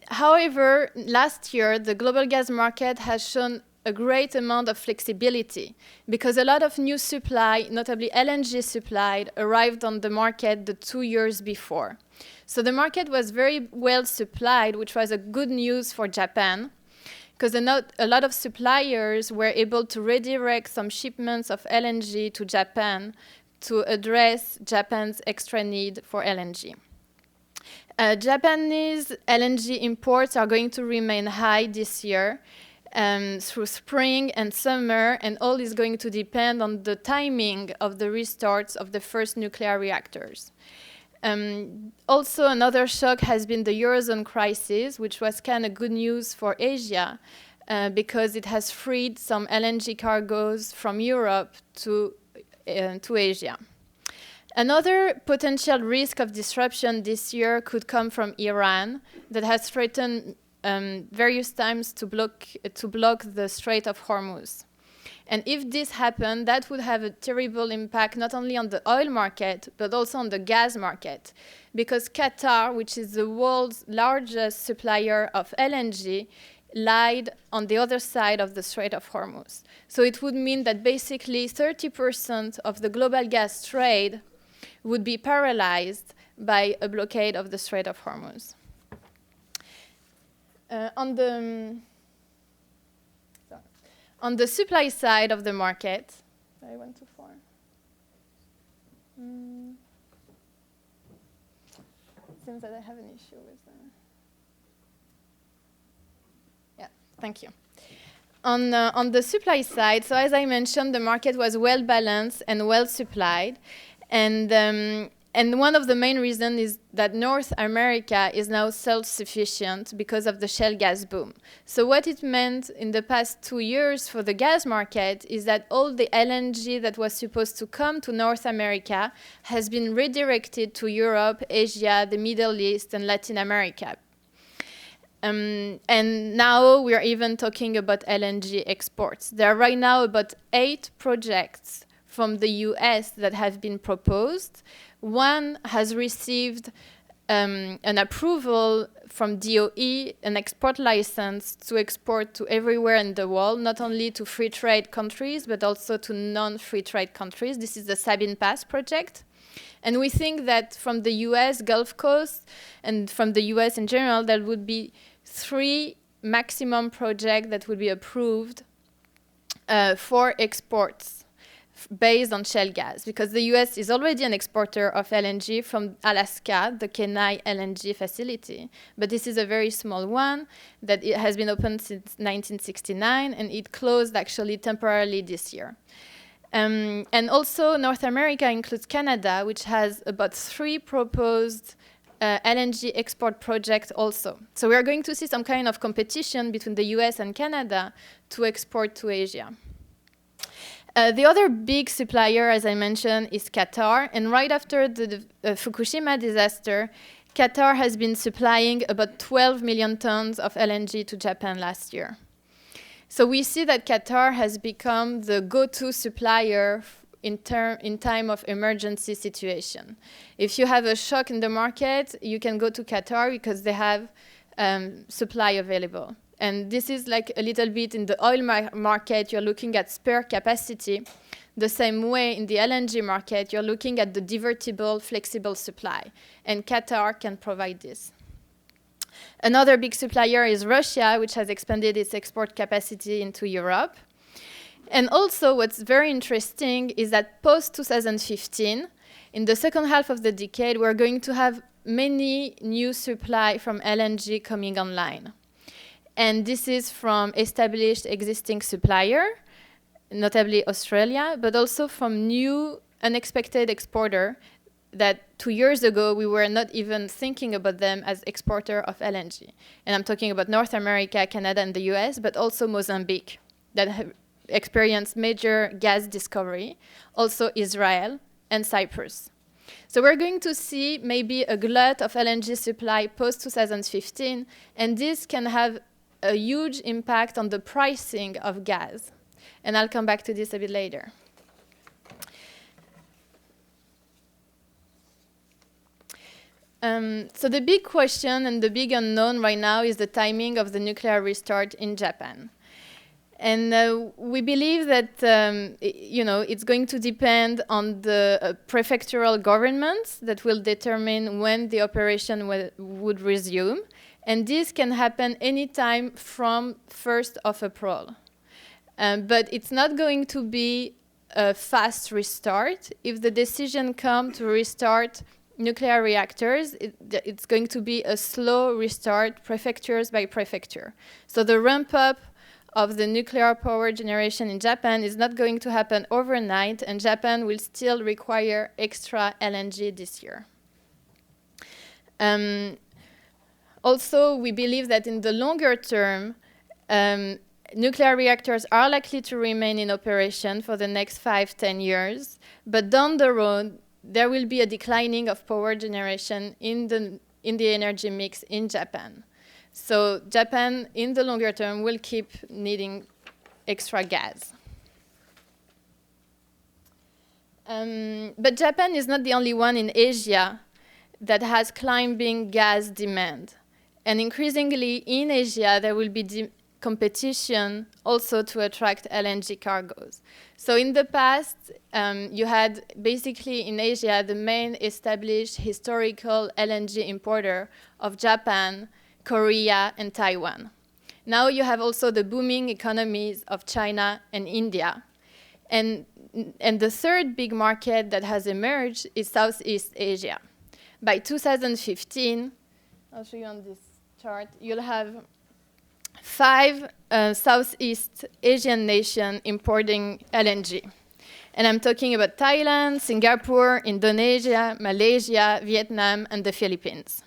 However, last year, the global gas market has shown a great amount of flexibility because a lot of new supply, notably LNG supply, arrived on the market the 2 years before. So the market was very well supplied, which was a good news for Japan, because a lot of suppliers were able to redirect some shipments of LNG to Japan to address Japan's extra need for LNG. Japanese LNG imports are going to remain high this year through spring and summer, and all is going to depend on the timing of the restarts of the first nuclear reactors. Also, another shock has been the Eurozone crisis, which was kind of good news for Asia because it has freed some LNG cargoes from Europe to Asia. Another potential risk of disruption this year could come from Iran, that has threatened various times to block the Strait of Hormuz. And if this happened, that would have a terrible impact not only on the oil market, but also on the gas market. Because Qatar, which is the world's largest supplier of LNG, lied on the other side of the Strait of Hormuz. So it would mean that basically 30% of the global gas trade would be paralyzed by a blockade of the Strait of Hormuz. On the supply side of the market, I went too far. It seems that I have an issue with that. Yeah, thank you. On the supply side, so as I mentioned, the market was well balanced and well supplied, and one of the main reasons is that North America is now self-sufficient because of the shale gas boom. So what it meant in the past 2 years for the gas market is that all the LNG that was supposed to come to North America has been redirected to Europe, Asia, the Middle East, and Latin America. And now we are even talking about LNG exports. There are right now about 8 projects from the US that have been proposed. One has received an approval from DOE, an export license to export to everywhere in the world, not only to free trade countries, but also to non-free trade countries. This is the Sabine Pass project. And we think that from the US Gulf Coast and from the US in general, there would be 3 maximum projects that would be approved for exports based on shale gas, because the US is already an exporter of LNG from Alaska, the Kenai LNG facility. But this is a very small one that it has been open since 1969, and it closed actually temporarily this year. And also North America includes Canada, which has about 3 proposed LNG export projects also. So we are going to see some kind of competition between the US and Canada to export to Asia. The other big supplier, as I mentioned, is Qatar. And right after the Fukushima disaster, Qatar has been supplying about 12 million tons of LNG to Japan last year. So we see that Qatar has become the go-to supplier in time of emergency situation. If you have a shock in the market, you can go to Qatar because they have supply available. And this is like a little bit in the oil market, you're looking at spare capacity. The same way in the LNG market, you're looking at the divertible, flexible supply. And Qatar can provide this. Another big supplier is Russia, which has expanded its export capacity into Europe. And also what's very interesting is that post-2015, in the second half of the decade, we're going to have many new supply from LNG coming online. And this is from established existing supplier, notably Australia, but also from new unexpected exporter that 2 years ago we were not even thinking about them as exporter of LNG. And I'm talking about North America, Canada, and the US, but also Mozambique that have experienced major gas discovery, also Israel and Cyprus. So we're going to see maybe a glut of LNG supply post-2015, and this can have a huge impact on the pricing of gas. And I'll come back to this a bit later. So the big question and the big unknown right now is the timing of the nuclear restart in Japan. And we believe that it's going to depend on the prefectural governments that will determine when the operation would resume. And this can happen anytime from 1st of April. But it's not going to be a fast restart. If the decision comes to restart nuclear reactors, it's going to be a slow restart, prefectures by prefecture. So the ramp up of the nuclear power generation in Japan is not going to happen overnight, and Japan will still require extra LNG this year. Also, we believe that in the longer term, nuclear reactors are likely to remain in operation for the next 5-10 years, but down the road, there will be a declining of power generation in the energy mix in Japan. So Japan, in the longer term, will keep needing extra gas. But Japan is not the only one in Asia that has climbing gas demand. And increasingly in Asia, there will be competition also to attract LNG cargoes. So in the past, you had basically in Asia the main established historical LNG importer of Japan, Korea, and Taiwan. Now you have also the booming economies of China and India. And the third big market that has emerged is Southeast Asia. By 2015, I'll show you on this chart, you'll have 5 Southeast Asian nations importing LNG. And I'm talking about Thailand, Singapore, Indonesia, Malaysia, Vietnam, and the Philippines.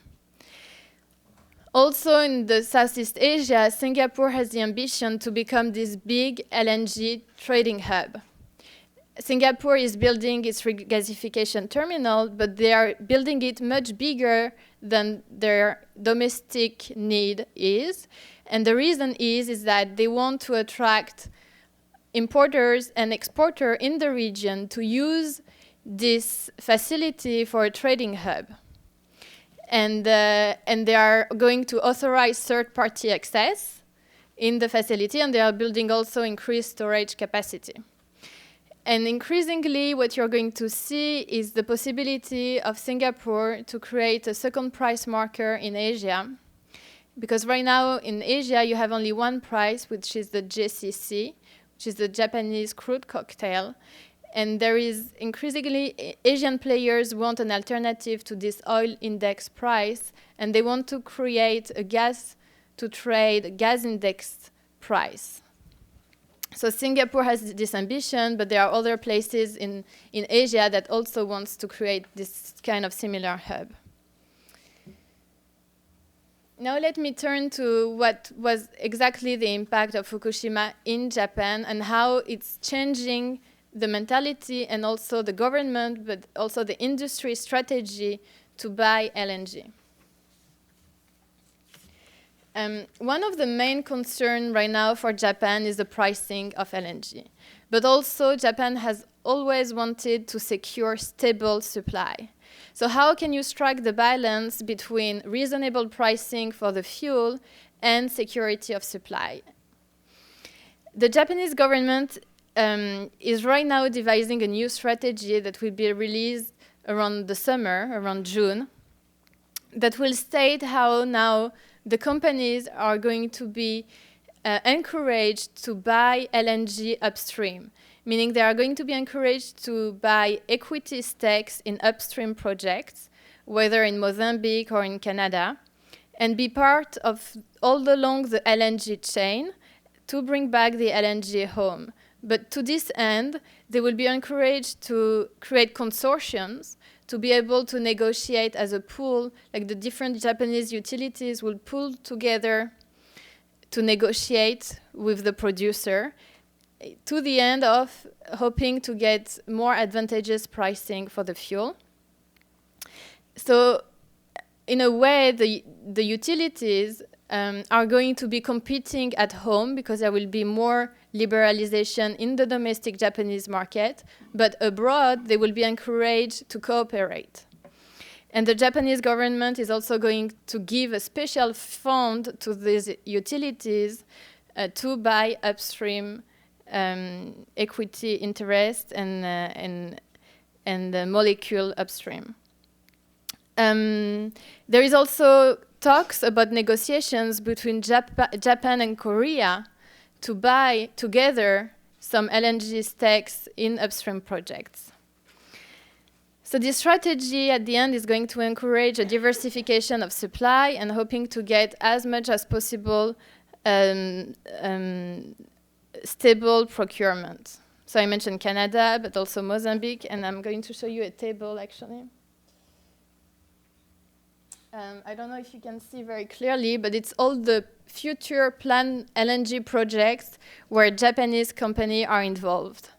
Also in the Southeast Asia, Singapore has the ambition to become this big LNG trading hub. Singapore is building its regasification terminal, but they are building it much bigger than their domestic need is. And the reason is that they want to attract importers and exporters in the region to use this facility for a trading hub. And they are going to authorize third-party access in the facility, and they are building also increased storage capacity. And increasingly, what you're going to see is the possibility of Singapore to create a second price marker in Asia. Because right now in Asia, you have only one price, which is the JCC, which is the Japanese crude cocktail. And there is increasingly, Asian players want an alternative to this oil index price, and they want to create a gas-to-trade gas index price. So Singapore has this ambition, but there are other places in Asia that also wants to create this kind of similar hub. Now let me turn to what was exactly the impact of Fukushima in Japan and how it's changing the mentality and also the government, but also the industry strategy to buy LNG. One of the main concerns right now for Japan is the pricing of LNG. But also Japan has always wanted to secure stable supply. So how can you strike the balance between reasonable pricing for the fuel and security of supply? The Japanese government is right now devising a new strategy that will be released around the summer, around June, that will state how now the companies are going to be encouraged to buy LNG upstream, meaning they are going to be encouraged to buy equity stakes in upstream projects, whether in Mozambique or in Canada, and be part of all along the LNG chain to bring back the LNG home. But to this end, they will be encouraged to create consortiums to be able to negotiate as a pool, like the different Japanese utilities will pool together to negotiate with the producer to the end of hoping to get more advantageous pricing for the fuel. So in a way, the utilities are going to be competing at home because there will be more liberalization in the domestic Japanese market, but abroad they will be encouraged to cooperate. And the Japanese government is also going to give a special fund to these utilities to buy upstream equity interest and molecule upstream. There is also talks about negotiations between Japan and Korea to buy together some LNG stakes in upstream projects. So this strategy at the end is going to encourage a diversification of supply and hoping to get as much as possible stable procurement. So I mentioned Canada, but also Mozambique, and I'm going to show you a table actually. I don't know if you can see very clearly, but it's all the future planned LNG projects where Japanese companies are involved.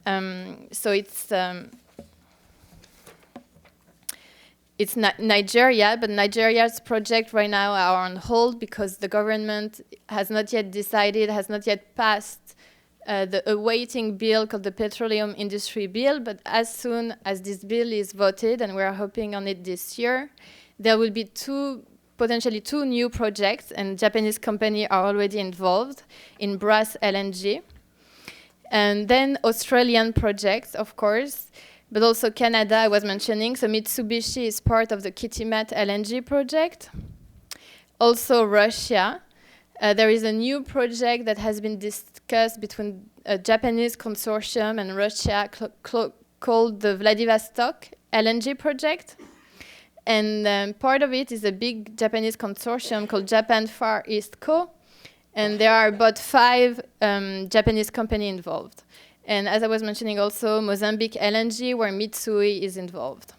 So it's it's Nigeria, but Nigeria's project right now are on hold because the government has not yet decided, has not yet passed the awaiting bill called the Petroleum Industry Bill. But as soon as this bill is voted, and we're hoping on it this year, there will be potentially two new projects, and Japanese companies are already involved in Brass LNG. And then Australian projects, of course, but also Canada, I was mentioning. So Mitsubishi is part of the Kitimat LNG project. Also Russia. There is a new project that has been discussed between a Japanese consortium and Russia called the Vladivostok LNG project. And part of it is a big Japanese consortium called Japan Far East Co. And there are about 5 Japanese companies involved. And as I was mentioning also, Mozambique LNG, where Mitsui is involved.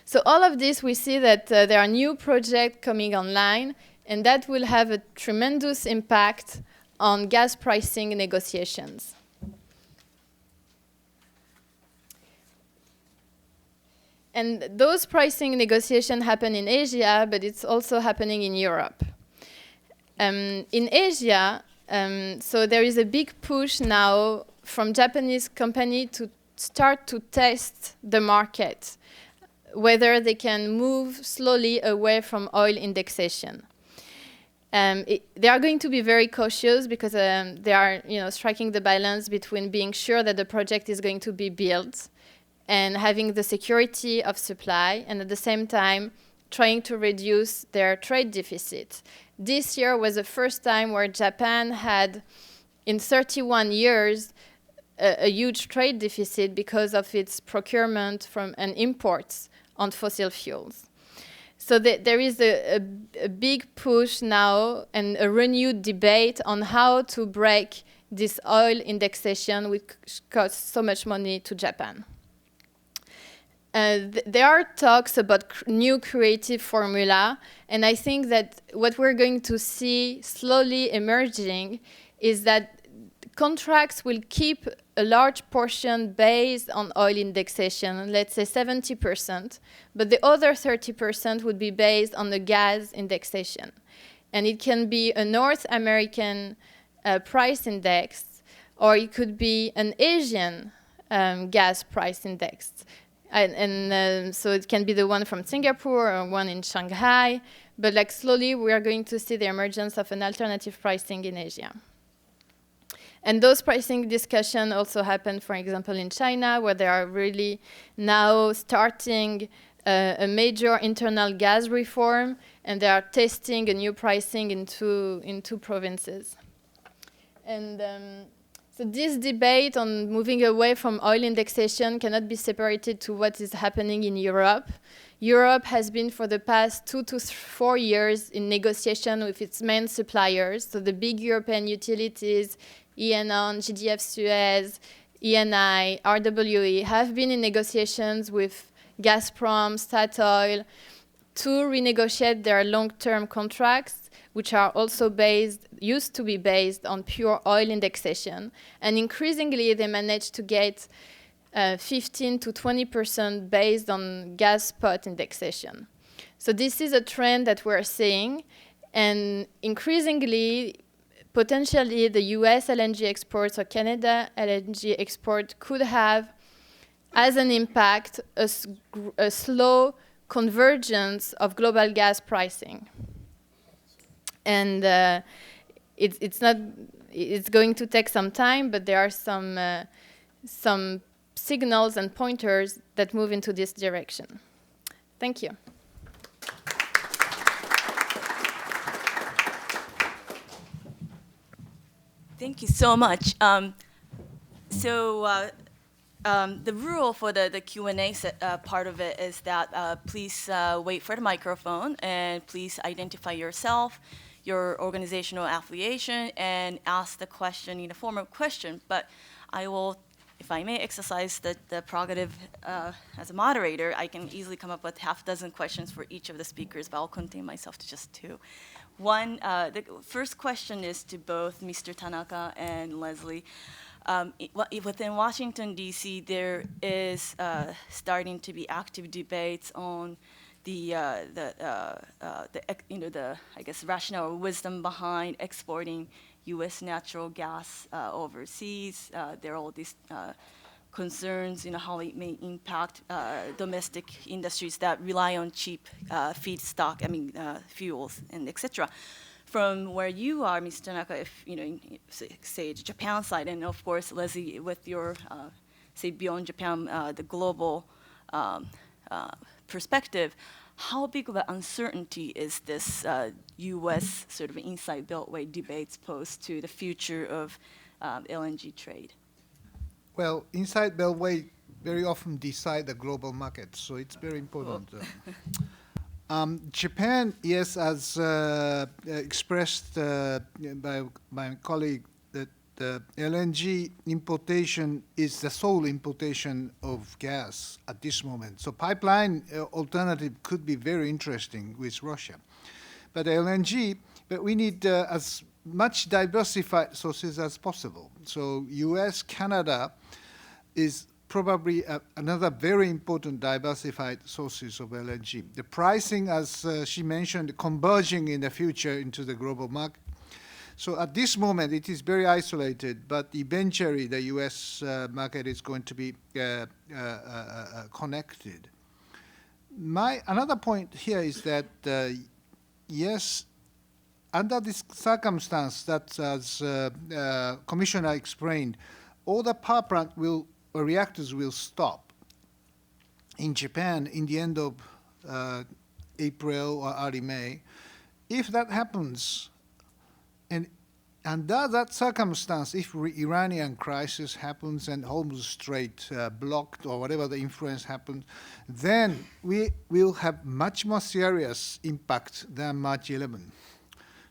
So all of this, we see that there are new projects coming online, and that will have a tremendous impact on gas pricing negotiations. And those pricing negotiations happen in Asia, but it's also happening in Europe. In Asia, so there is a big push now from Japanese companies to start to test the market, whether they can move slowly away from oil indexation. They are going to be very cautious because they are, striking the balance between being sure that the project is going to be built and having the security of supply, and at the same time trying to reduce their trade deficit. This year was the first time where Japan had, in 31 years, a huge trade deficit because of its procurement from and imports on fossil fuels. So there is a big push now and a renewed debate on how to break this oil indexation, which costs so much money to Japan. There are talks about new creative formula, and I think that what we're going to see slowly emerging is that contracts will keep a large portion based on oil indexation, let's say 70%, but the other 30% would be based on the gas indexation. And it can be a North American price index, or it could be an Asian gas price index. So it can be the one from Singapore or one in Shanghai, but like slowly we are going to see the emergence of an alternative pricing in Asia. And those pricing discussions also happen, for example, in China, where they are really now starting a major internal gas reform, and they are testing a new pricing in two provinces. And so this debate on moving away from oil indexation cannot be separated to what is happening in Europe. Europe has been for the past 2 to 4 years in negotiation with its main suppliers, so the big European utilities, Enon, GDF Suez, ENI, RWE, have been in negotiations with Gazprom, Statoil, to renegotiate their long-term contracts, which are also used to be based on pure oil indexation. And increasingly, they managed to get 15 to 20% based on gas spot indexation. So this is a trend that we're seeing, and increasingly, potentially the US LNG exports or Canada LNG export could have, as an impact, a slow convergence of global gas pricing. And it's going to take some time, but there are some signals and pointers that move into this direction. Thank you. Thank you so much. The rule for the Q&A part of it is that please wait for the microphone and please identify yourself, your organizational affiliation, and ask the question in the form of question. But I will, if I may exercise the prerogative as a moderator, I can easily come up with half a dozen questions for each of the speakers, but I'll contain myself to just 2. The first question is to both Mr. Tanaka and Leslie. Within Washington, D.C., there is starting to be active debates on I guess, rationale or wisdom behind exporting U.S. natural gas overseas. There are all these concerns, how it may impact domestic industries that rely on cheap feedstock, fuels, and etc. From where you are, Mr. Tanaka, if say the Japan side, and of course, Leslie, with your say beyond Japan, the global perspective, how big of an uncertainty is this U.S. sort of inside Beltway debates pose to the future of LNG trade? Well, inside Beltway very often decide the global market, so it's very important. Japan, yes, as expressed by my colleague, that LNG importation is the sole importation of gas at this moment. So pipeline alternative could be very interesting with Russia. But LNG, we need as much diversified sources as possible. So US, Canada is probably another very important diversified sources of LNG. The pricing, as she mentioned, converging in the future into the global market. So at this moment, it is very isolated, but eventually the US market is going to be connected. Another point here is that, yes, under this circumstance that, as Commissioner explained, all the power plant reactors will stop in Japan in the end of April or early May. If that happens, and under that circumstance, if Iranian crisis happens and Hormuz Strait blocked or whatever the influence happens, then we will have much more serious impact than March 11.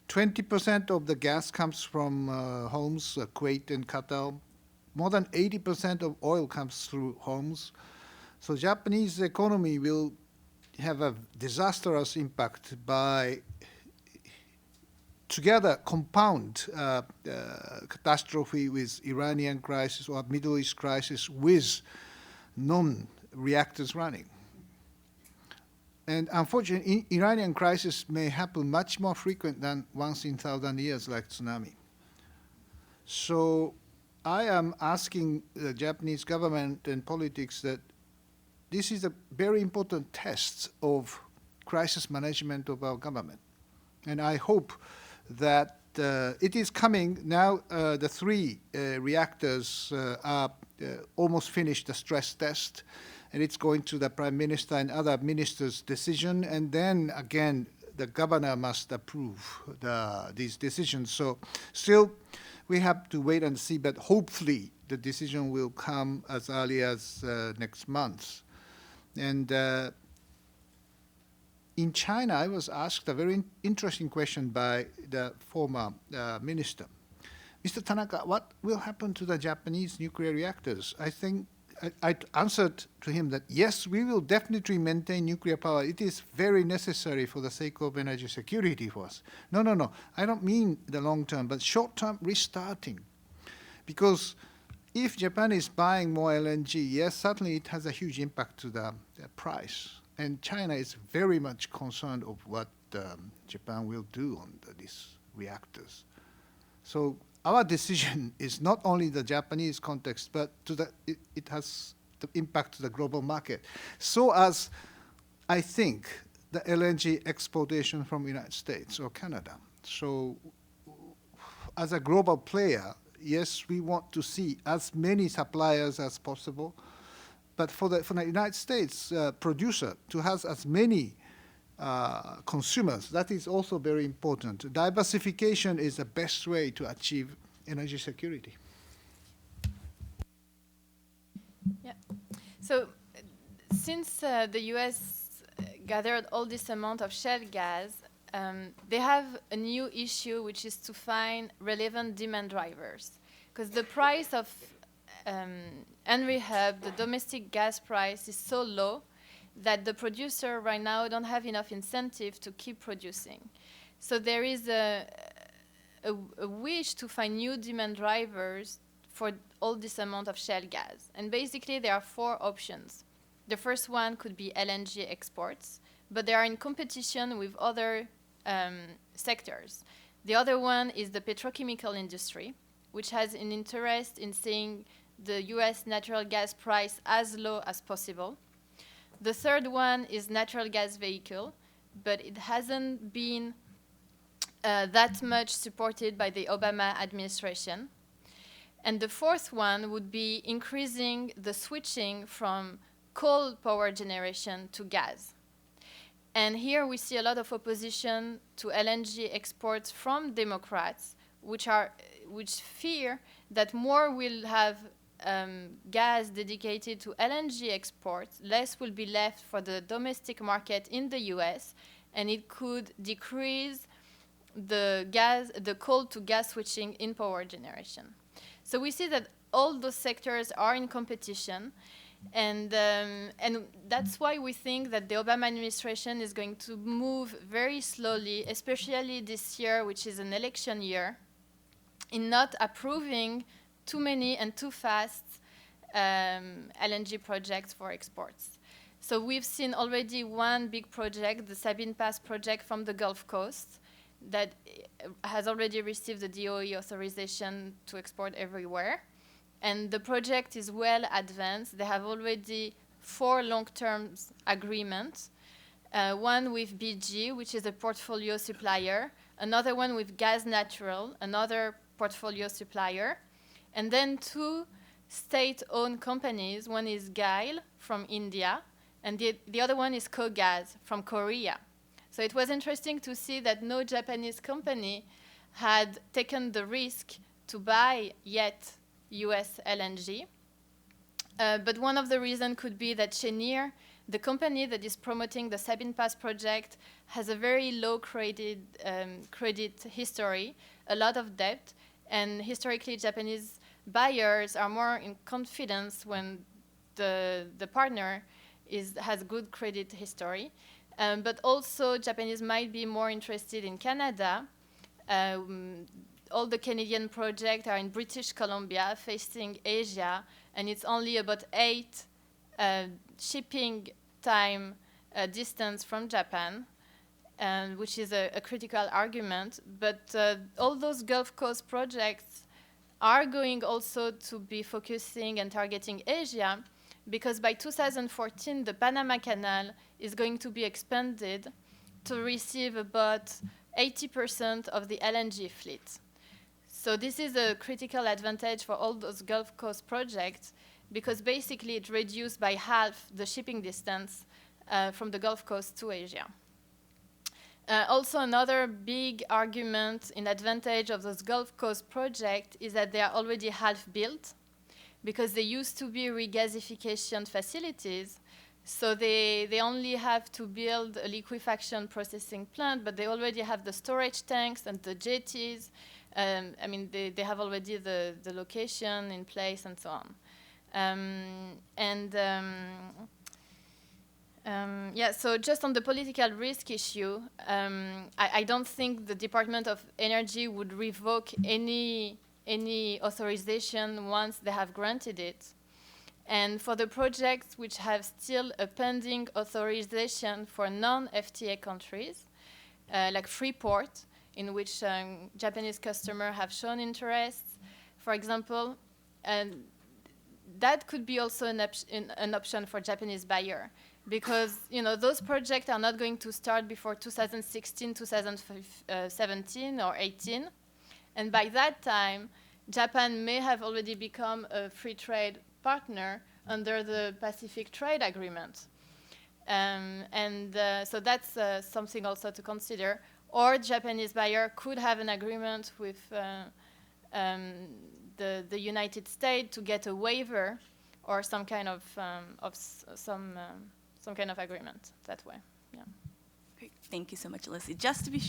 20% of the gas comes from Hormuz, Kuwait and Qatar. More than 80% of oil comes through Hormuz. So Japanese economy will have a disastrous impact by together compound catastrophe with Iranian crisis or Middle East crisis with non-reactors running. And unfortunately, Iranian crisis may happen much more frequent than once in 1,000 years, like tsunami. So I am asking the Japanese government and politics that this is a very important test of crisis management of our government. And I hope that it is coming now. The 3 reactors are almost finished the stress test, and it's going to the Prime Minister and other ministers' decision, and then again the governor must approve these decisions. So still, we have to wait and see, but hopefully the decision will come as early as next month. And in China, I was asked a very interesting question by the former minister. Mr. Tanaka, what will happen to the Japanese nuclear reactors? I think I answered to him that, yes, we will definitely maintain nuclear power. It is very necessary for the sake of energy security for us. No. I don't mean the long term, but short term restarting. Because if Japan is buying more LNG, yes, certainly it has a huge impact to the price. And China is very much concerned of what Japan will do on these reactors. So our decision is not only the Japanese context, but it has the impact to the global market. So as I think the LNG exportation from the United States or Canada. So as a global player, yes, we want to see as many suppliers as possible. But for the United States producer to have as many consumers, that is also very important. Diversification is the best way to achieve energy security. Yeah. So since the US gathered all this amount of shale gas, they have a new issue, which is to find relevant demand drivers. Because the price of Henry Hub, the domestic gas price, is so low that the producer right now don't have enough incentive to keep producing. So there is a wish to find new demand drivers for all this amount of shale gas. And basically there are 4 options. The first one could be LNG exports, but they are in competition with other sectors. The other one is the petrochemical industry, which has an interest in seeing the US natural gas price as low as possible. The third one is natural gas vehicle, but it hasn't been that much supported by the Obama administration. And the fourth one would be increasing the switching from coal power generation to gas. And here we see a lot of opposition to LNG exports from Democrats, which fear that more will have gas dedicated to LNG exports, less will be left for the domestic market in the US, and it could decrease the coal to gas switching in power generation. So we see that all those sectors are in competition, and that's why we think that the Obama administration is going to move very slowly, especially this year, which is an election year, in not approving too many and too fast LNG projects for exports. So we've seen already one big project, the Sabine Pass project from the Gulf Coast, that has already received the DOE authorization to export everywhere. And the project is well advanced. They have already 4 long-term agreements, one with BG, which is a portfolio supplier, another one with Gas Natural, another portfolio supplier, and then 2 state-owned companies. One is Gail from India, and the other one is KOGAS from Korea. So it was interesting to see that no Japanese company had taken the risk to buy yet US LNG. But one of the reasons could be that Cheniere, the company that is promoting the Sabine Pass project, has a very low credit history, a lot of debt, and historically Japanese buyers are more in confidence when the partner has good credit history. But also Japanese might be more interested in Canada. All the Canadian projects are in British Columbia, facing Asia, and it's only about 8 shipping time distance from Japan, which is a critical argument. But all those Gulf Coast projects are going also to be focusing and targeting Asia, because by 2014, the Panama Canal is going to be expanded to receive about 80% of the LNG fleet. So this is a critical advantage for all those Gulf Coast projects, because basically it reduced by half the shipping distance from the Gulf Coast to Asia. Also, another big argument in advantage of those Gulf Coast projects is that they are already half built, because they used to be regasification facilities. So they only have to build a liquefaction processing plant, but they already have the storage tanks and the jetties. I mean, they have already the location in place and so on. Yeah, so just on the political risk issue, I don't think the Department of Energy would revoke any authorization once they have granted it. And for the projects which have still a pending authorization for non-FTA countries, like Freeport, in which Japanese customers have shown interest, for example, and that could be also an option for Japanese buyer, because those projects are not going to start before 2016, 2017 or 18, and by that time, Japan may have already become a free trade partner under the Pacific Trade Agreement. So that's something also to consider. Or Japanese buyer could have an agreement with the United States to get a waiver or some kind of agreement that way. Yeah. Great. Thank you so much, Leslie. Just to be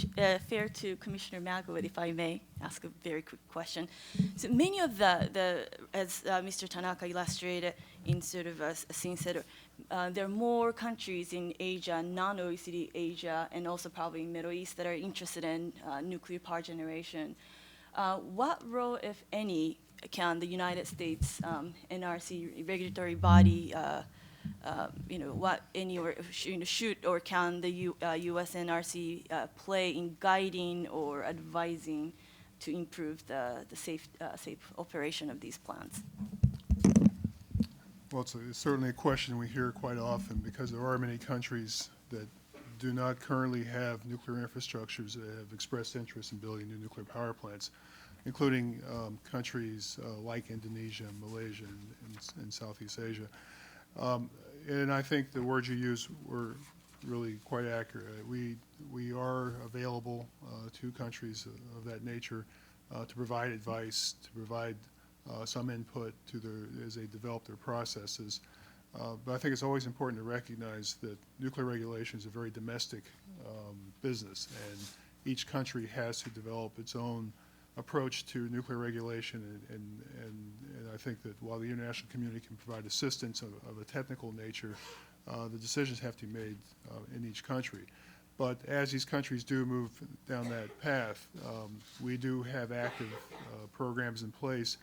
fair to Commissioner Magwood, if I may ask a very quick question. So many of as Mr. Tanaka illustrated, in sort of a sense that there are more countries in Asia, non-OECD Asia, and also probably Middle East that are interested in nuclear power generation. What role, if any, can the United States NRC regulatory body, should or can the U.S. NRC play in guiding or advising to improve the safe operation of these plants? Well, it's certainly a question we hear quite often because there are many countries that do not currently have nuclear infrastructures that have expressed interest in building new nuclear power plants, including countries like Indonesia, Malaysia, and Southeast Asia. And I think the words you used were really quite accurate. We are available to countries of that nature to provide advice, to provide some input to as they develop their processes. But I think it's always important to recognize that nuclear regulation is a very domestic business, and each country has to develop its own approach to nuclear regulation, and I think that while the international community can provide assistance of a technical nature, the decisions have to be made in each country. But as these countries do move down that path, we do have active programs in place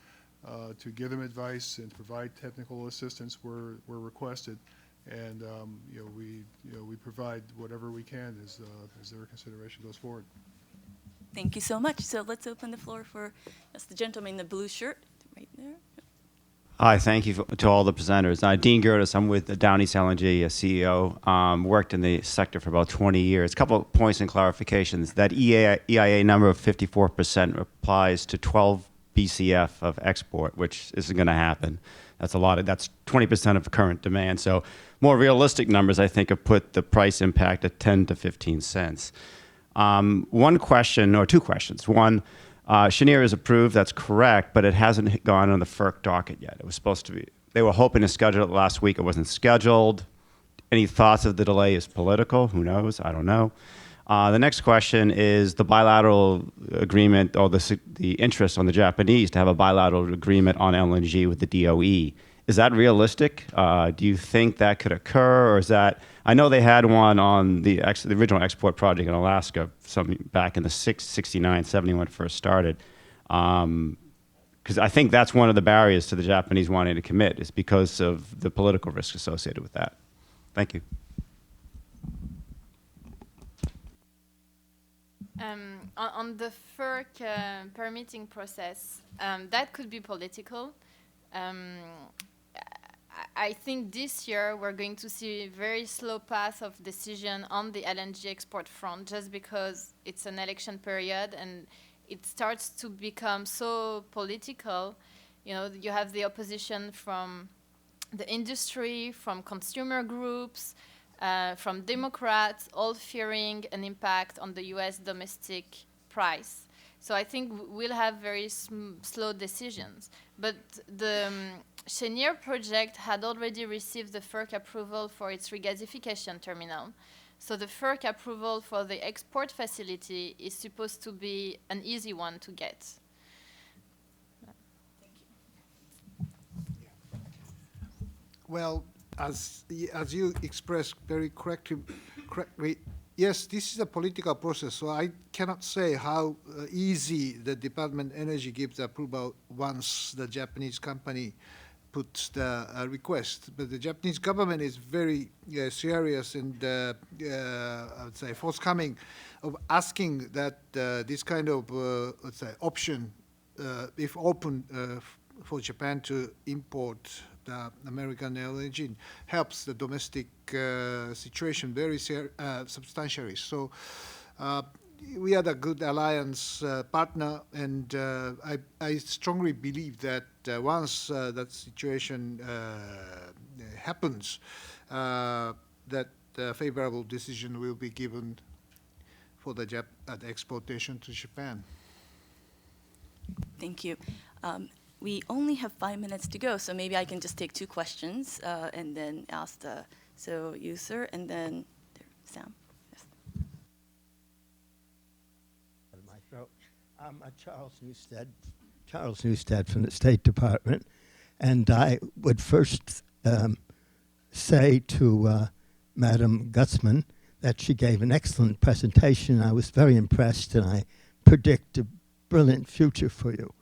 to give them advice and to provide technical assistance where requested, and we provide whatever we can as their consideration goes forward. Thank you so much. So let's open the floor for the gentleman in the blue shirt right there. Hi, thank you to all the presenters. Dean Gerdes, I'm with the Down East LNG CEO. Worked in the sector for about 20 years. A couple of points and clarifications. That EIA number of 54% applies to 12 BCF of export, which isn't going to happen. That's a lot. That's 20% of current demand. So more realistic numbers, I think, have put the price impact at 10 to 15 cents. One question, or two questions. One, Cheniere is approved, that's correct, but it hasn't gone on the FERC docket yet. It was supposed to be. They were hoping to schedule it last week. It wasn't scheduled. Any thoughts of the delay is political? Who knows? I don't know. The next question is the bilateral agreement, or the interest on the Japanese to have a bilateral agreement on LNG with the DOE. Is that realistic? Do you think that could occur, or is that? I know they had one on the original export project in Alaska, back in the 69, 70 when it first started. Because I think that's one of the barriers to the Japanese wanting to commit, is because of the political risk associated with that. Thank you. On the FERC permitting process, that could be political. I think this year we're going to see a very slow path of decision on the LNG export front, just because it's an election period and it starts to become so political. You know, you have the opposition from the industry, from consumer groups, from Democrats, all fearing an impact on the US domestic price. So I think we'll have very slow decisions. But the Cheniere project had already received the FERC approval for its regasification terminal. So the FERC approval for the export facility is supposed to be an easy one to get. Thank you. Well, as you expressed very correctly, yes, this is a political process, so I cannot say how easy the Department of Energy gives approval once the Japanese company puts the request. But the Japanese government is very serious and, I would say, forthcoming of asking that this kind of, let's say, option, if open for Japan to import the American LNG, helps the domestic situation very substantially. So we are the good alliance partner, and I strongly believe that once that situation happens, that favorable decision will be given for the exportation to Japan. Thank you. We only have 5 minutes to go, so maybe I can just take two questions and then ask so you, sir, and then Sam. Yes. My throat. I'm Charles Newstead from the State Department, and I would first say to Madam Gutzman that she gave an excellent presentation. I was very impressed, and I predict a brilliant future for you.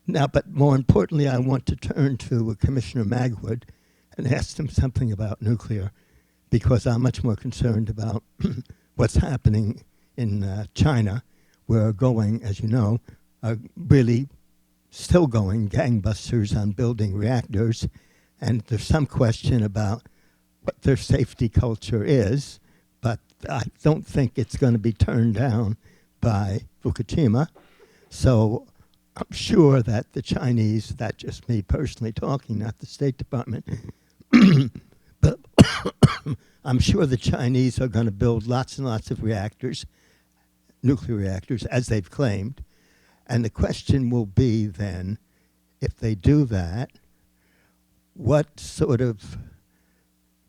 Now, but more importantly, I want to turn to Commissioner Magwood and ask him something about nuclear, because I'm much more concerned about what's happening in China. We're going, as you know, really still going gangbusters on building reactors, and there's some question about what their safety culture is, but I don't think it's going to be turned down by Fukushima. So I'm sure that the Chinese, that's just me personally talking, not the State Department, but I'm sure the Chinese are going to build lots and lots of reactors, nuclear reactors, as they've claimed. And the question will be then, if they do that, what sort of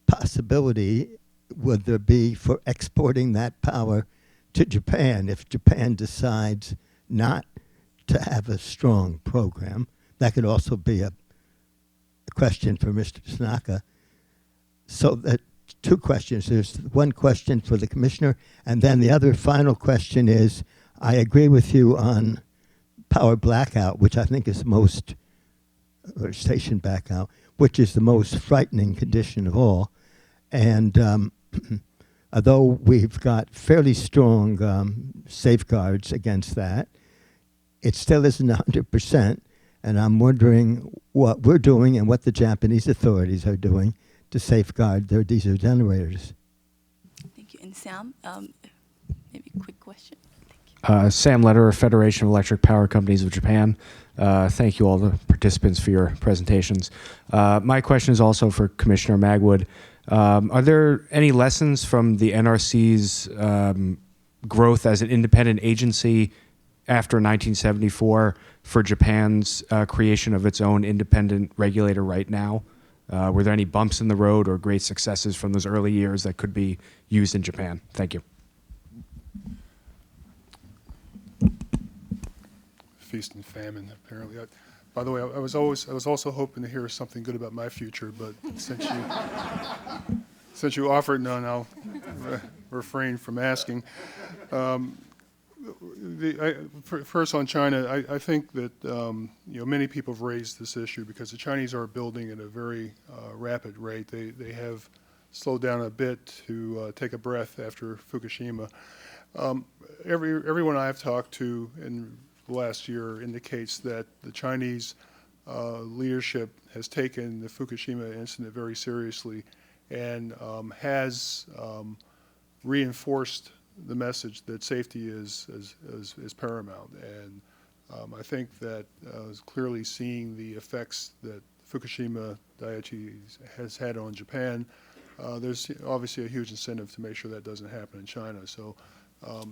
possibility would there be for exporting that power to Japan if Japan decides not to have a strong program? That could also be a question for Mr. Tanaka. So that two questions. There's one question for the commissioner, and then the other final question is, I agree with you on power blackout, which I think is the most, or station blackout, which is the most frightening condition of all. And although we've got fairly strong safeguards against that, it still isn't 100%. And I'm wondering what we're doing and what the Japanese authorities are doing to safeguard their diesel generators. Thank you. And Sam, maybe a quick question. Thank you. Sam Lederer, Federation of Electric Power Companies of Japan. Thank you all the participants for your presentations. My question is also for Commissioner Magwood. Are there any lessons from the NRC's growth as an independent agency after 1974 for Japan's creation of its own independent regulator right now? Were there any bumps in the road or great successes from those early years that could be used in Japan? Thank you. Feast and famine, apparently. By the way, I was also hoping to hear something good about my future, but since you offered none, I'll refrain from asking. First on China, I think that many people have raised this issue because the Chinese are building at a very rapid rate. They have slowed down a bit to take a breath after Fukushima. Everyone I've talked to in the last year indicates that the Chinese leadership has taken the Fukushima incident very seriously and has reinforced the message that safety is paramount. And I think that clearly seeing the effects that Fukushima Daiichi has had on Japan, there's obviously a huge incentive to make sure that doesn't happen in China. So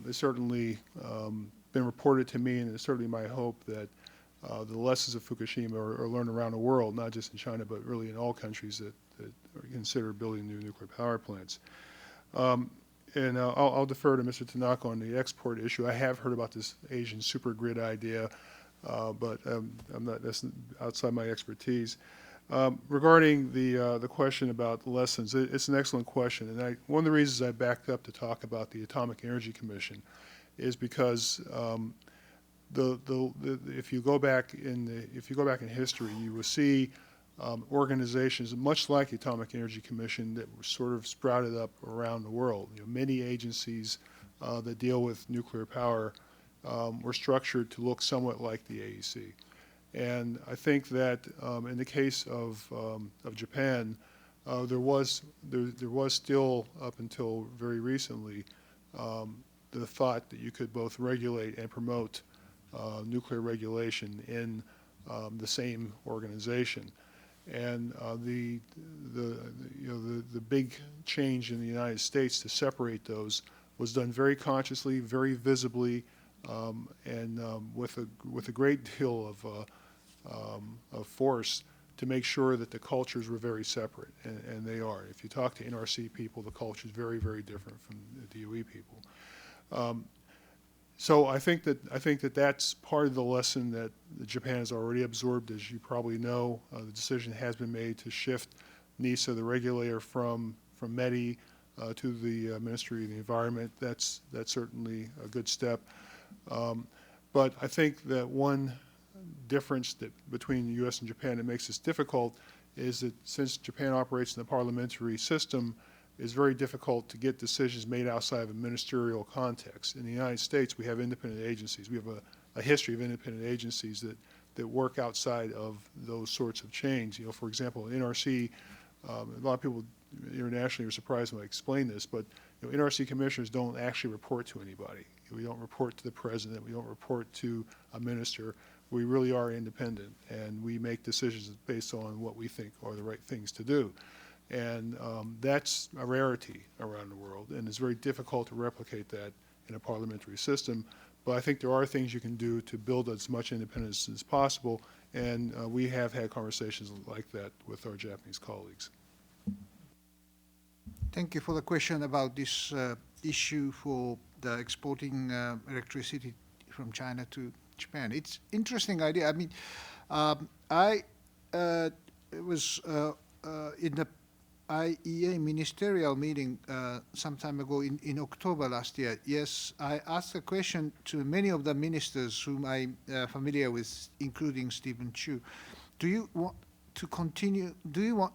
it's certainly been reported to me, and it's certainly my hope that the lessons of Fukushima are learned around the world, not just in China, but really in all countries that consider building new nuclear power plants. And I'll defer to Mr. Tanaka on the export issue. I have heard about this Asian supergrid idea, but that's outside my expertise. Regarding the question about lessons, it's an excellent question. And one of the reasons I backed up to talk about the Atomic Energy Commission is because if you go back in history, you will see organizations much like the Atomic Energy Commission that were sort of sprouted up around the world. Many agencies that deal with nuclear power were structured to look somewhat like the AEC. And I think that in the case of Japan, there was still, up until very recently, the thought that you could both regulate and promote nuclear regulation in the same organization. And the big change in the United States to separate those was done very consciously, very visibly, and with a great deal of force to make sure that the cultures were very separate, and they are. If you talk to NRC people, the culture is very, very different from the DOE people. So I think that that's part of the lesson that Japan has already absorbed, as you probably know. The decision has been made to shift NISA, the regulator, from METI to the Ministry of the Environment. That's certainly a good step. But I think that one difference between the U.S. and Japan that makes this difficult is that since Japan operates in the parliamentary system, it's very difficult to get decisions made outside of a ministerial context. In the United States, we have independent agencies. We have a history of independent agencies that work outside of those sorts of chains. You know, for example, NRC, a lot of people internationally are surprised when I explain this, but you know, NRC commissioners don't actually report to anybody. We don't report to the president. We don't report to a minister. We really are independent, and we make decisions based on what we think are the right things to do. And that's a rarity around the world, and it's very difficult to replicate that in a parliamentary system. But I think there are things you can do to build as much independence as possible, and we have had conversations like that with our Japanese colleagues. Thank you for the question about this issue for the exporting electricity from China to Japan. It's interesting idea. I mean, I was in the IEA ministerial meeting some time ago in October last year. Yes, I asked a question to many of the ministers whom I'm familiar with, including Stephen Chu. Do you want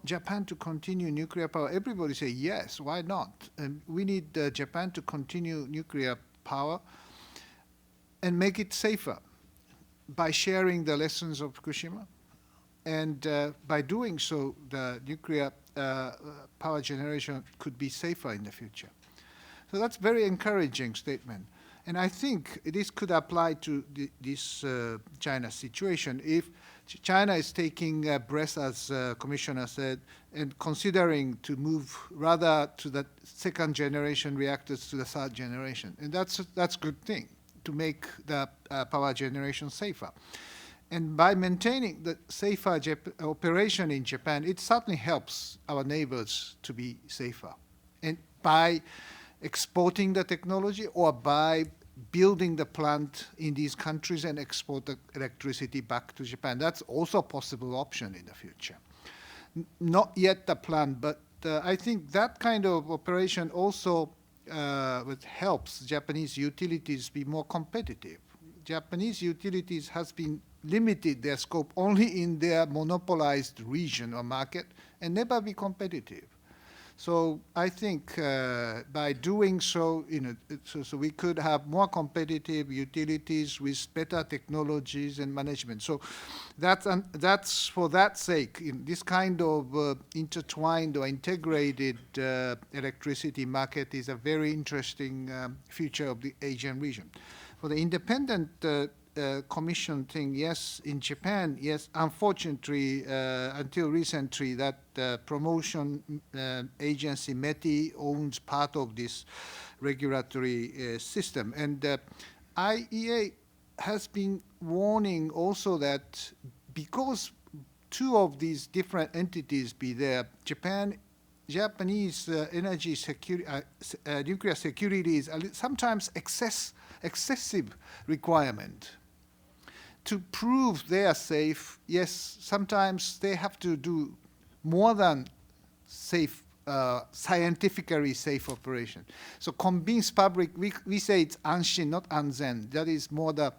Japan to continue nuclear power? Everybody say yes, why not? And we need Japan to continue nuclear power and make it safer by sharing the lessons of Fukushima. And by doing so, the nuclear power generation could be safer in the future. So that's very encouraging statement. And I think this could apply to this China situation. If China is taking a breath, as Commissioner said, and considering to move rather to the second generation reactors to the third generation. And that's a good thing to make the power generation safer. And by maintaining the safer operation in Japan, it certainly helps our neighbors to be safer. And by exporting the technology or by building the plant in these countries and export the electricity back to Japan, that's also a possible option in the future. Not yet the plan, but I think that kind of operation also helps Japanese utilities be more competitive. Japanese utilities has been limited their scope only in their monopolized region or market and never be competitive. So I think by doing so, so we could have more competitive utilities with better technologies and management. So that's for that sake, in this kind of intertwined or integrated electricity market is a very interesting future of the Asian region. For the independent commission thing, yes, in Japan, yes, unfortunately, until recently, that promotion agency, METI, owns part of this regulatory system. And IEA has been warning also that because two of these different entities be there, Japanese energy security, nuclear security is sometimes excessive requirement. To prove they are safe, yes, sometimes they have to do more than safe, scientifically safe operation. So convince public, we say it's anshin, not anzen. That is more the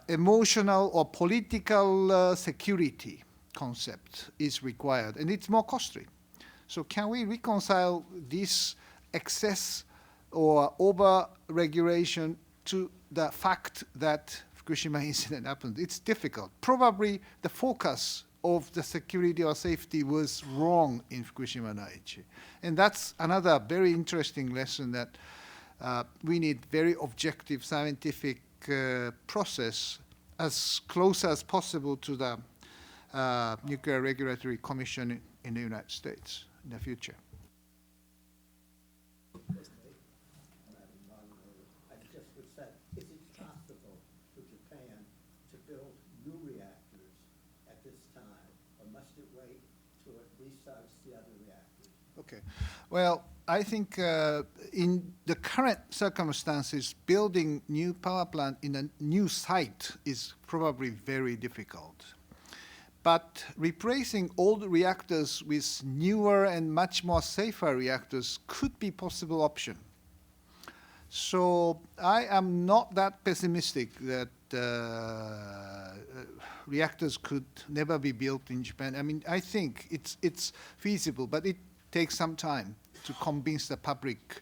emotional or political security concept is required, and it's more costly. So can we reconcile this excess or over-regulation to the fact that Fukushima incident happened? It's difficult. Probably the focus of the security or safety was wrong in Fukushima Daiichi. And that's another very interesting lesson that we need very objective scientific process as close as possible to the Nuclear Regulatory Commission in the United States in the future. Okay. Well, I think in the current circumstances, building new power plant in a new site is probably very difficult. But replacing old reactors with newer and much more safer reactors could be possible option. So I am not that pessimistic that reactors could never be built in Japan. I mean, I think it's feasible, but it takes some time to convince the public,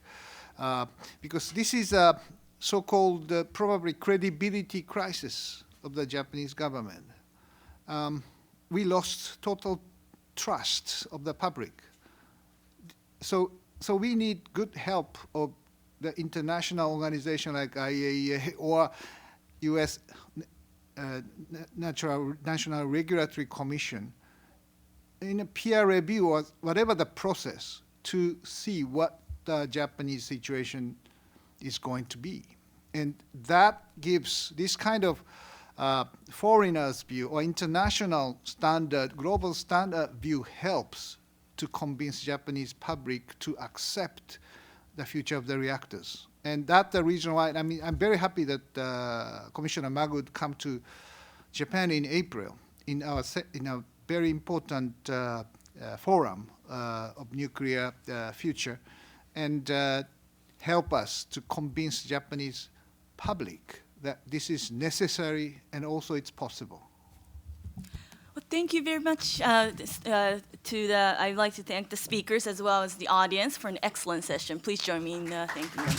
because this is a so-called probably credibility crisis of the Japanese government. We lost total trust of the public. So we need good help of the international organization like IAEA or U.S. National Regulatory Commission in a peer review or whatever the process to see what the Japanese situation is going to be. And that gives this kind of foreigners' view or international standard, global standard view helps to convince Japanese public to accept the future of the reactors. And that's the reason why, I mean, I'm very happy that Commissioner Mag would come to Japan in April in a very important forum of nuclear future and help us to convince Japanese public that this is necessary and also it's possible. Well, thank you very much. I'd like to thank the speakers as well as the audience for an excellent session. Please join me in thanking them.